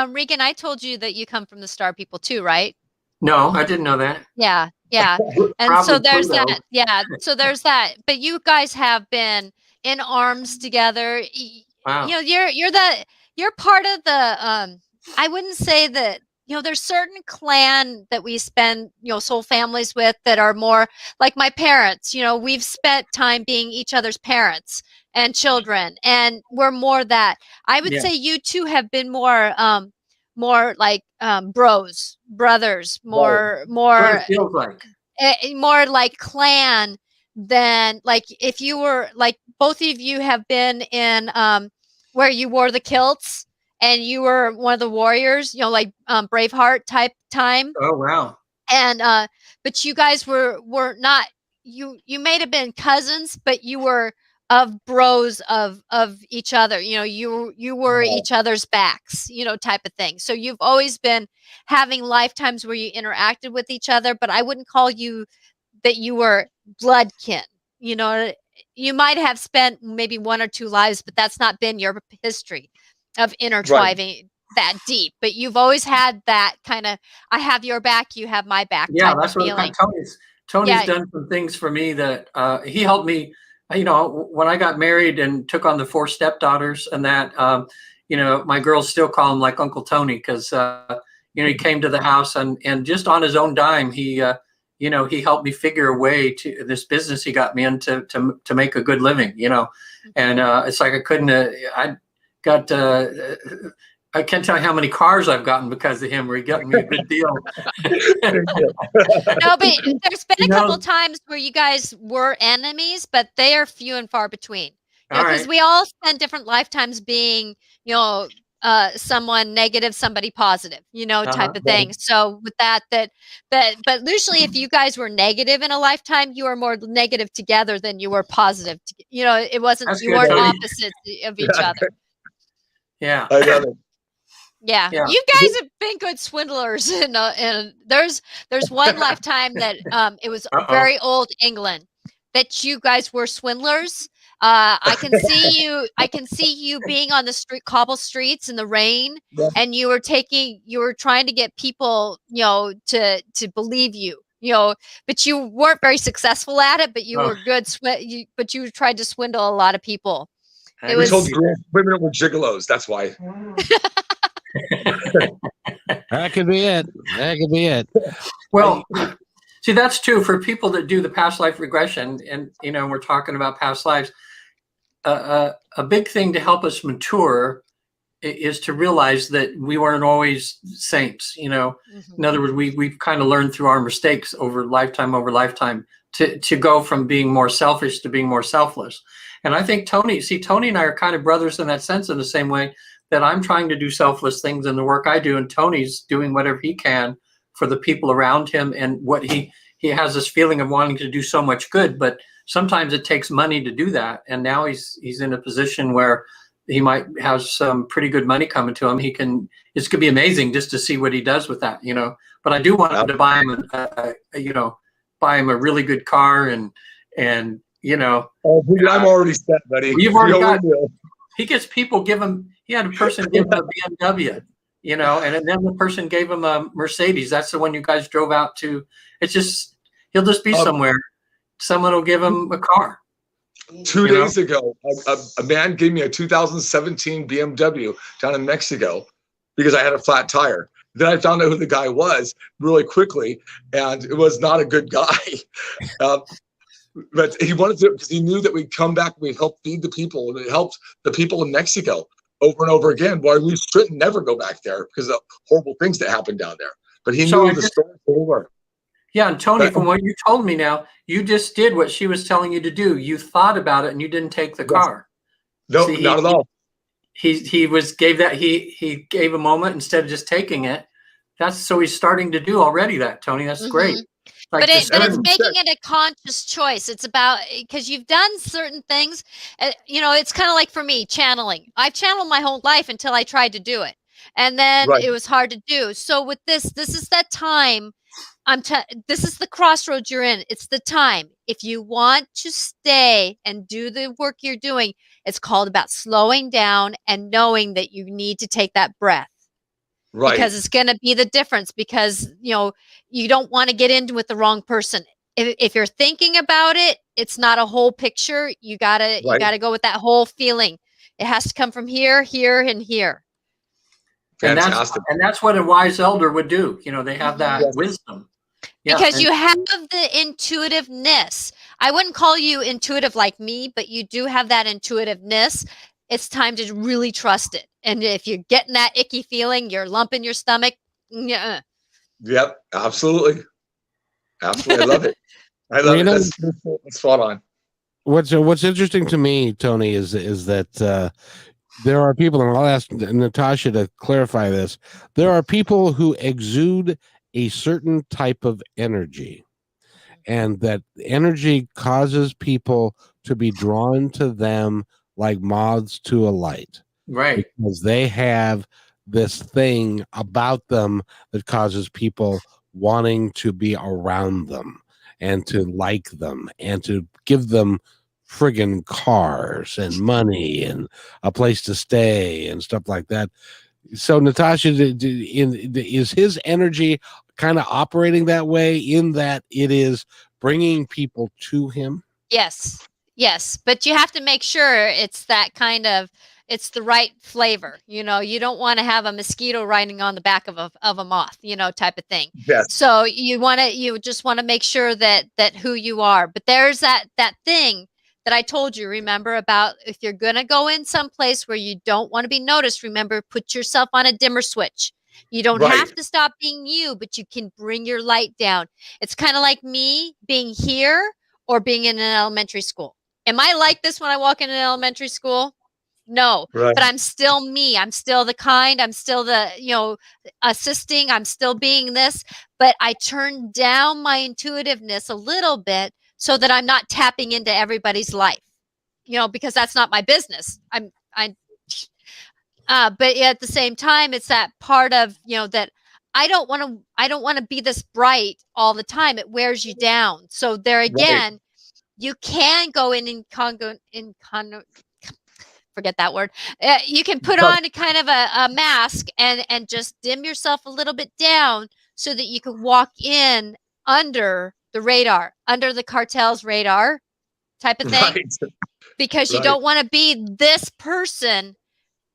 S3: Regan, I told you that you come from the star people too, right?
S2: No, I didn't know that.
S3: Yeah. And so
S2: Probably
S3: there's
S2: Pluto.
S3: that. Yeah. So there's that. But you guys have been in arms together.
S2: Wow.
S3: You're part of the I wouldn't say that, there's certain clan that we spend, soul families with that are more like my parents. We've spent time being each other's parents and children, and we're more that. I would
S2: Yeah.
S3: say you two have been more like brothers,
S2: What it feels like.
S3: more like clan than like if you were like both of you have been in where you wore the kilts and you were one of the warriors, like Braveheart type time.
S2: Oh, wow.
S3: And but you guys were not, you may have been cousins, but you were of bros of each other. You were each other's backs, type of thing. So you've always been having lifetimes where you interacted with each other, but I wouldn't call you that you were blood kin. You might have spent maybe one or two lives, but that's not been your history of intertwining that deep. But you've always had that kind of, I have your back, you have my back.
S2: Yeah,
S3: type
S2: that's
S3: of
S2: what
S3: feeling.
S2: Tony's done some things for me that he helped me. When I got married and took on the 4 stepdaughters, and that, my girls still call him like Uncle Tony, because he came to the house and just on his own dime, he helped me figure a way to this business he got me into to make a good living. And it's like I can't tell you how many cars I've gotten because of him, where he got me a good deal.
S3: No, but there's been a couple times where you guys were enemies, but they are few and far between. Because we all spend different lifetimes being, someone negative, somebody positive, type of thing. So with that, but usually if you guys were negative in a lifetime, you were more negative together than you were positive. It wasn't,
S2: That's
S3: you
S2: good,
S3: weren't
S2: Tony.
S3: opposites of each other.
S2: Yeah.
S4: I love it.
S3: Yeah, you guys have been good swindlers, and there's one lifetime that it was very old England that you guys were swindlers. I can see you being on the cobble streets in the rain, and you were trying to get people, to believe you, but you weren't very successful at it. But you were good, but you tried to swindle a lot of people.
S4: We told women were gigolos. That's why.
S1: That could be it.
S2: Well, see, that's true for people that do the past life regression, and we're talking about past lives. A big thing to help us mature is to realize that we weren't always saints. In other words, we've kind of learned through our mistakes over lifetime to go from being more selfish to being more selfless. And I think Tony and I are kind of brothers in that sense, in the same way that I'm trying to do selfless things in the work I do, and Tony's doing whatever he can for the people around him, and what he has this feeling of wanting to do so much good, but sometimes it takes money to do that. And now he's in a position where he might have some pretty good money coming to him. It's gonna be amazing just to see what he does with that, But I do want him to buy him a really good car, and
S4: Oh, I'm already set, buddy.
S2: You've already got. he gets people give him. He had a person give him a BMW, and then the person gave him a Mercedes. That's the one you guys drove out to. It's just he'll just be somewhere. Someone will give him a car.
S4: 2 days ago, a man gave me a 2017 BMW down in Mexico because I had a flat tire. Then I found out who the guy was really quickly, and it was not a good guy. But he wanted to, because he knew that we'd come back, we'd help feed the people, and it helped the people in Mexico over and over again. Why we shouldn't never go back there because of horrible things that happened down there. But he knew the story over.
S2: Yeah, and Tony, from what you told me now, you just did what she was telling you to do. You thought about it and you didn't take the car.
S4: No, not at all.
S2: He gave a moment instead of just taking it. So he's starting to do already that, Tony. That's great. Like
S3: but it's making it a conscious choice. It's about, because you've done certain things. It's kind of like for me, channeling. I've channeled my whole life until I tried to do it. And then it was hard to do. So with this is that time. This is the crossroads you're in. It's the time. If you want to stay and do the work you're doing, it's called about slowing down and knowing that you need to take that breath. Right. Because it's going to be the difference, because, you don't want to get into with the wrong person. If you're thinking about it, it's not a whole picture. You gotta go with that whole feeling. It has to come from here, here, and here.
S4: Fantastic.
S2: And that's what a wise elder would do. They have that wisdom. Yeah,
S3: because you have the intuitiveness. I wouldn't call you intuitive like me, but you do have that intuitiveness. It's time to really trust it. And if you're getting that icky feeling, you're lumping your stomach. Yep,
S4: absolutely. Absolutely. I love it. I love it. That's spot on.
S1: What's interesting to me, Tony, is that there are people, and I'll ask Natasha to clarify this. There are people who exude a certain type of energy, and that energy causes people to be drawn to them like moths to a light.
S2: Right.
S1: Because they have this thing about them that causes people wanting to be around them and to like them and to give them friggin' cars and money and a place to stay and stuff like that. So Natasha, is his energy kind of operating that way, in that it is bringing people to him?
S3: Yes. But you have to make sure it's that it's the right flavor. You don't want to have a mosquito riding on the back of a moth, type of thing.
S4: Yes.
S3: So you just want to make sure that who you are. But there's that thing that I told you, remember, about if you're going to go in someplace where you don't want to be noticed, remember, put yourself on a dimmer switch. You don't have to stop being you, but you can bring your light down. It's kind of like me being here or being in an elementary school. Am I like this when I walk in an elementary school? No, but I'm still me. I'm still the kind. I'm still the, assisting. I'm still being this, but I turn down my intuitiveness a little bit so that I'm not tapping into everybody's life, because that's not my business. But at the same time, it's that part of, that I don't want to be this bright all the time. It wears you down. So there again, you can go forget that word. You can put on a kind of a mask and just dim yourself a little bit down so that you can walk in under the radar, under the cartel's radar type of thing. Because you don't want to be this person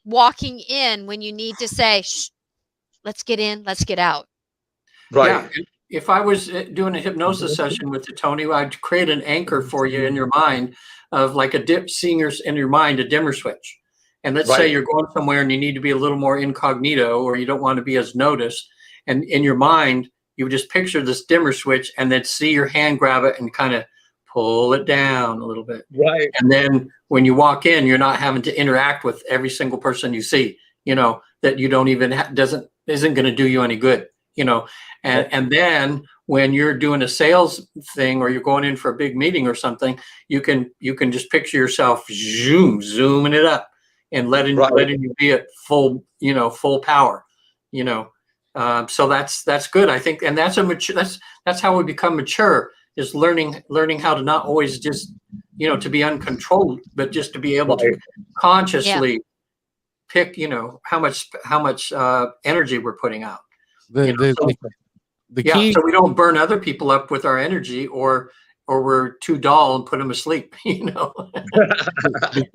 S3: walking in when you need to say, shh, let's get in, let's get out.
S4: Right.
S2: Yeah. If I was doing a hypnosis session with you, Tony, I'd create an anchor for you in your mind of like seeing in your mind a dimmer switch. And let's say you're going somewhere and you need to be a little more incognito, or you don't want to be as noticed. And in your mind, you would just picture this dimmer switch and then see your hand grab it and kind of pull it down a little bit.
S4: Right.
S2: And then when you walk in, you're not having to interact with every single person you see, that you don't even isn't going to do you any good, and then when you're doing a sales thing or you're going in for a big meeting or something, you can just picture yourself zooming it up and letting you be at full power, so that's good, I think. And that's how we become mature, is learning how to not always just, to be uncontrolled, but just to be able to consciously pick, how much energy we're putting out.
S1: The
S2: Yeah,
S1: key,
S2: so we don't burn other people up with our energy, or we're too dull and put them asleep.
S1: the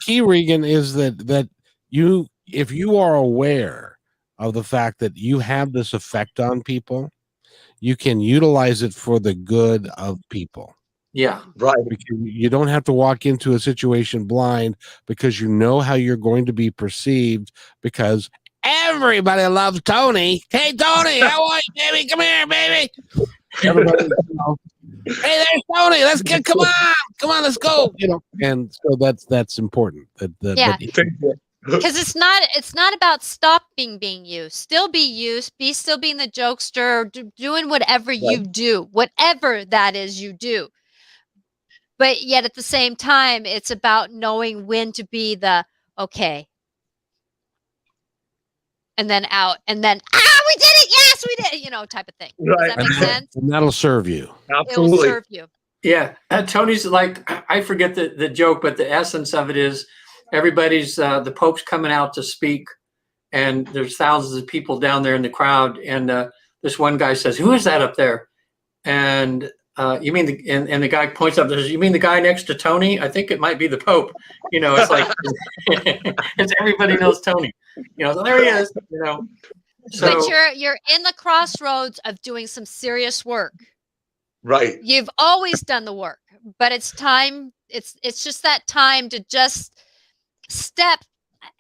S1: key, Regan, is that if you are aware of the fact that you have this effect on people, you can utilize it for the good of people.
S2: Yeah,
S4: Right.
S1: Because you don't have to walk into a situation blind, because you know how you're going to be perceived, because everybody loves Tony. Hey, Tony, how are you, baby? Come here, baby. Everybody, hey, there's Tony. Let's get, come on, let's go. And so that's important.
S3: Yeah.
S1: But
S3: Because it's not about stop being you. Still be you. Still being the jokester, doing whatever you do, whatever that is you do. But yet at the same time, it's about knowing when to be the okay. And then out, and then, we did it. Yes, we did, type of thing.
S4: Right.
S3: Does that make sense?
S1: And that'll serve you.
S3: It will serve you.
S2: yeah. Tony's like, I forget the joke, but the essence of it is everybody's the Pope's coming out to speak, and there's thousands of people down there in the crowd, and this one guy says, "Who is that up there?" And you mean and the guy points up and says, "You mean the guy next to Tony? I think it might be the Pope." It's like it's everybody knows Tony. So there he is. So,
S3: But you're in the crossroads of doing some serious work.
S4: Right.
S3: You've always done the work, but it's time. It's just that time to just step.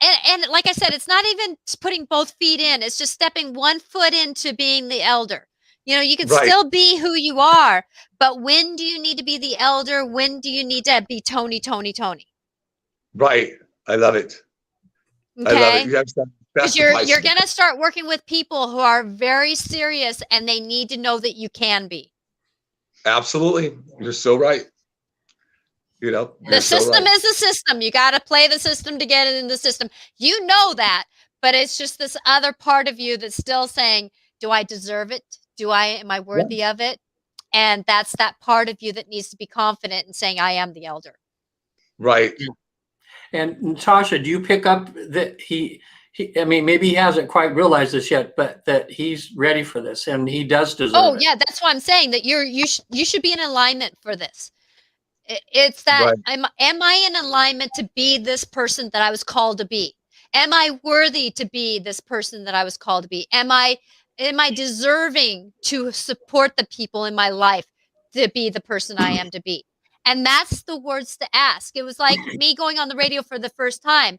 S3: And like I said, it's not even putting both feet in. It's just stepping one foot into being the elder. You can still be who you are, but when do you need to be the elder? When do you need to be Tony?
S4: Right. I love it.
S3: Okay.
S4: I love it.
S3: Because you're going to start working with people who are very serious, and they need to know that you can be.
S4: Absolutely. You're so right.
S3: The system is the system. You got to play the system to get it in the system. You know that, but it's just this other part of you that's still saying, do I deserve it? Am I worthy of it? And that's that part of you that needs to be confident in saying, I am the elder.
S4: Right.
S2: And Natasha, do you pick up that I mean, maybe he hasn't quite realized this yet, but that he's ready for this and he does deserve it.
S3: Oh yeah. That's why I'm saying that you should be in alignment for this. It's that, am I in alignment to be this person that I was called to be? Am I worthy to be this person that I was called to be? Am I deserving to support the people in my life to be the person I am to be? And that's the words to ask. It was like me going on the radio for the first time.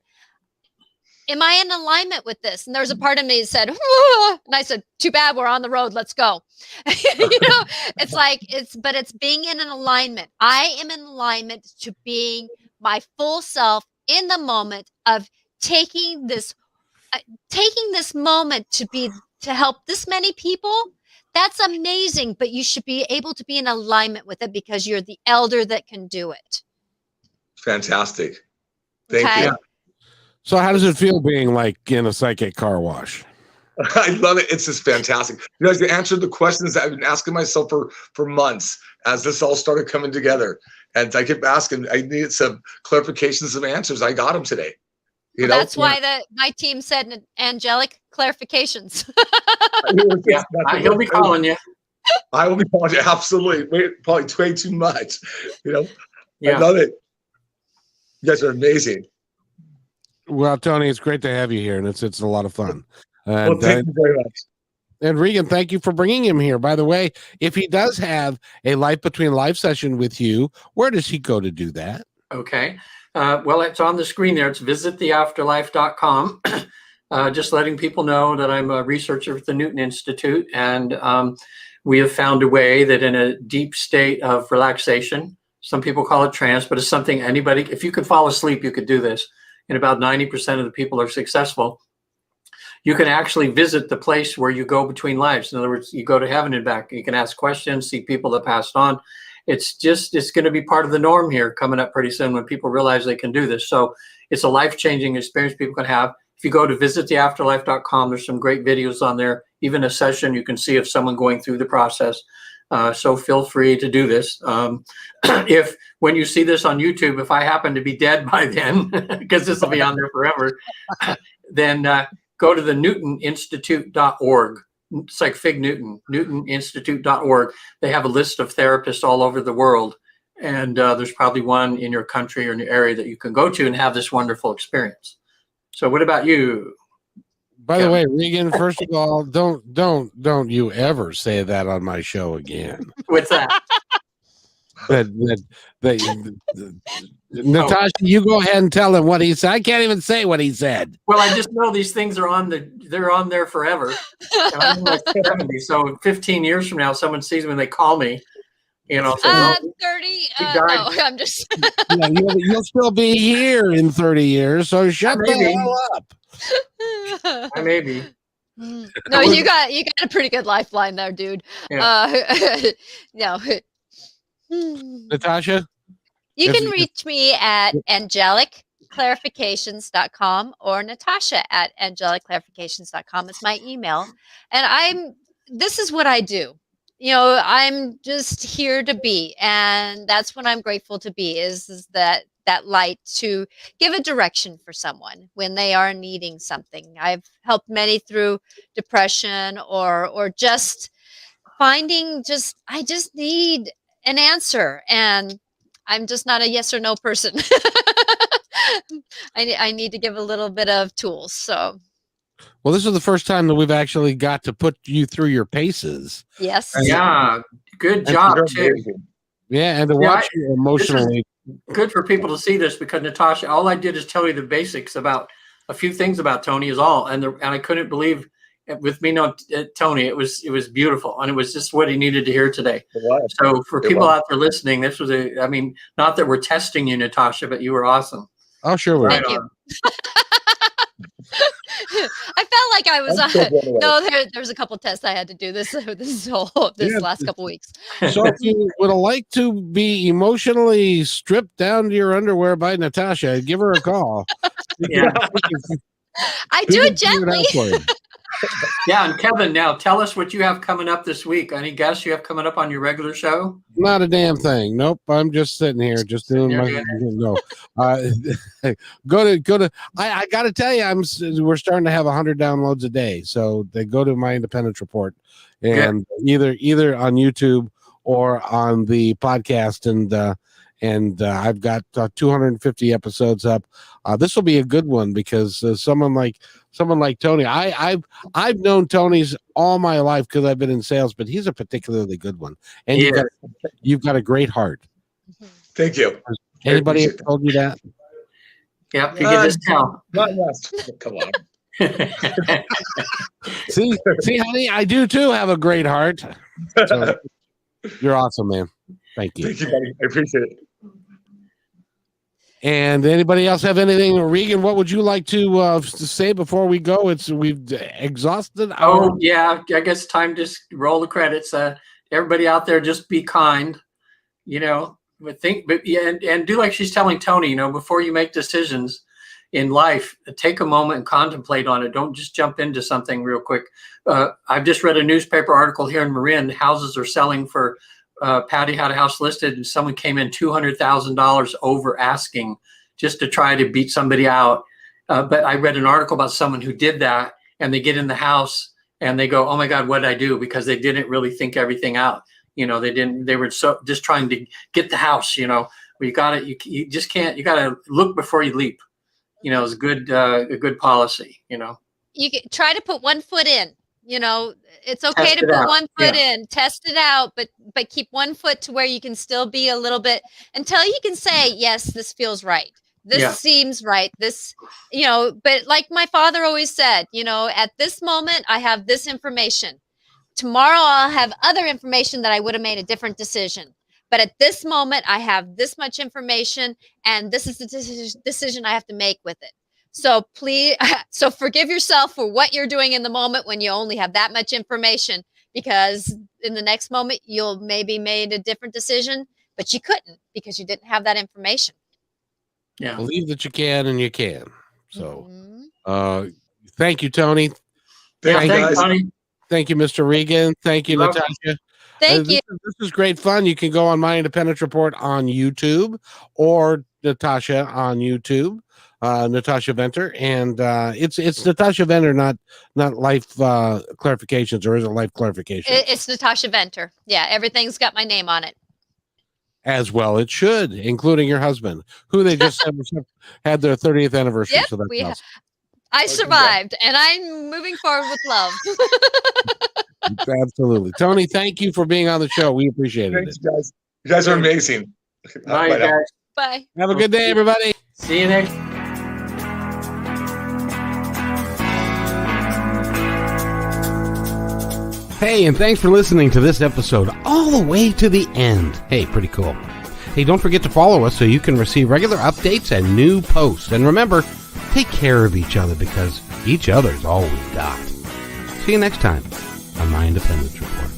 S3: Am I in alignment with this? And there was a part of me that said, and I said, too bad, we're on the road. Let's go. It's like, but it's being in an alignment. I am in alignment to being my full self in the moment of taking this moment to help this many people. That's amazing, but you should be able to be in alignment with it because you're the elder that can do it.
S4: Fantastic. Thank you.
S1: So how does it feel being like in a psychic car wash?
S4: I love it. It's just fantastic. You guys answered the questions that I've been asking myself for months as this all started coming together. And I kept asking, I needed some clarifications, some answers. I got them today.
S3: That's why my team said angelic clarifications.
S2: He'll be calling you.
S4: I will be calling you. Absolutely. Probably way too much.
S2: Yeah.
S4: I love it. You guys are amazing.
S1: Well, Tony, it's great to have you here, and it's a lot of fun.
S4: Well, thank you very much.
S1: And Regan, thank you for bringing him here. By the way, if he does have a Life Between Life session with you, where does he go to do that?
S2: Okay. Well, it's on the screen there. It's visittheafterlife.com. Just letting people know that I'm a researcher at the Newton Institute, and we have found a way that in a deep state of relaxation, some people call it trance, but it's something anybody, if you could fall asleep, you could do this. And about 90% of the people are successful. You can actually visit the place where you go between lives. In other words, you go to heaven and back. You can ask questions, see people that passed on. It's going to be part of the norm here coming up pretty soon when people realize they can do this. So it's a life-changing experience people can have. If you go to visittheafterlife.com, there's some great videos on there. Even a session, you can see of someone going through the process. So feel free to do this. If when you see this on YouTube, if I happen to be dead by then, because this will be on there forever, then go to the newtoninstitute.org. It's like Fig Newton, newtoninstitute.org. They have a list of therapists all over the world. And there's probably one in your country or in your area that you can go to and have this wonderful experience. So what about you?
S1: By the way, Regan, first of all, don't you ever say that on my show again.
S2: What's that?
S1: Natasha, you go ahead and tell him what he said. I can't even say what he said.
S2: Well, I just know these things are they're on there forever. And I'm like 70, so 15 years from now, someone sees me and they call me, say,
S3: 30. No, I'm just.
S1: Yeah, you'll still be here in 30 years, so shut the hell up.
S2: I may be.
S3: No, you got a pretty good lifeline there, dude.
S2: Yeah.
S3: No.
S1: Natasha?
S3: You can reach me at angeliclarifications.com or Natasha@angelicclarifications.com. It's my email. And this is what I do. I'm just here to be. And that's what I'm grateful to be is that light to give a direction for someone when they are needing something. I've helped many through depression or just finding I just need an answer, and I'm just not a yes or no person. I need to give a little bit of tools. So,
S1: well, this is the first time that we've actually got to put you through your paces.
S3: Yes.
S2: Yeah. Good job too.
S1: Yeah, and to watch you emotionally.
S2: Good for people to see this because Natasha, all I did is tell you the basics about a few things about Tony is all, and I couldn't believe with me knowing Tony, it was beautiful, and it was just what he needed to hear today. So for people out there listening, this was not that we're testing you, Natasha, but you were awesome.
S1: Oh, sure.
S3: Thank you. I felt like I was there's a couple tests I had to do this last couple weeks.
S1: So if you would like to be emotionally stripped down to your underwear by Natasha, give her a call.
S2: Yeah.
S3: I do it gently.
S2: Yeah, and Kevin, now tell us what you have coming up this week. Any guests you have coming up on your regular show?
S1: Not a damn thing. Nope. I'm just sitting here, just doing my no. Go to. I got to tell you, we're starting to have 100 downloads a day. So they go to my Independence Report, and either on YouTube or on the podcast, and I've got 250 episodes up. This will be a good one because someone like Tony, I've known Tony's all my life because I've been in sales, but he's a particularly good one, and you've got a great heart.
S4: Thank you.
S1: Anybody have told you that?
S2: Yep, you can just tell.
S4: Not yes. Come on.
S1: See, honey, I do too have a great heart. So, you're awesome, man. Thank you.
S4: Thank you, buddy. I appreciate it.
S1: And anybody else have anything? Regan, what would you like to say before we go? We've exhausted our...
S2: Oh, yeah. I guess time to roll the credits. Everybody out there, just be kind, but and do like she's telling Tony, before you make decisions in life, take a moment and contemplate on it. Don't just jump into something real quick. I've just read a newspaper article here in Marin. Houses are selling for Patty had a house listed and someone came in $200,000 over asking just to try to beat somebody out. But I read an article about someone who did that, and they get in the house and they go, oh my God, what did I do? Because they didn't really think everything out. They were just trying to get the house, you got to look before you leap. It's a good policy,
S3: You try to put one foot in. It's okay to put one foot in, test it out, but keep one foot to where you can still be a little bit until you can say, yes, this feels right. This seems right. This, but like my father always said, at this moment, I have this information. Tomorrow I'll have other information that I would have made a different decision. But at this moment, I have this much information, and this is the decision I have to make with it. So please, forgive yourself for what you're doing in the moment when you only have that much information, because in the next moment, you'll maybe made a different decision, but you couldn't because you didn't have that information.
S2: Yeah.
S1: Believe that you can and you can. So, thank you, Tony.
S4: Thank you, guys.
S2: Tony.
S1: Thank you, Mr. Regan. Thank you, Natasha.
S3: Thank you.
S1: This is great fun. You can go on My Independence Report on YouTube or Natasha on YouTube, Natasha Venter, and it's Natasha Venter, not life clarifications, or is it life clarification?
S3: It's Natasha Venter. Yeah, everything's got my name on it.
S1: As well, it should, including your husband, who they just had their 30th anniversary.
S3: Yep,
S1: So that's awesome.
S3: I survived, and I'm moving forward with love.
S1: Absolutely. Tony, thank you for being on the show. We appreciate
S4: Thanks,
S1: it.
S4: guys. You guys are amazing.
S2: Bye,
S4: now.
S2: guys.
S3: Bye.
S1: Have a good day, everybody.
S2: See you next.
S1: Hey, and thanks for listening to this episode all the way to the end. Hey, pretty cool. Hey, don't forget to follow us so you can receive regular updates and new posts. And remember, take care of each other, because each other's all we've got. See you next time on My Independence Report.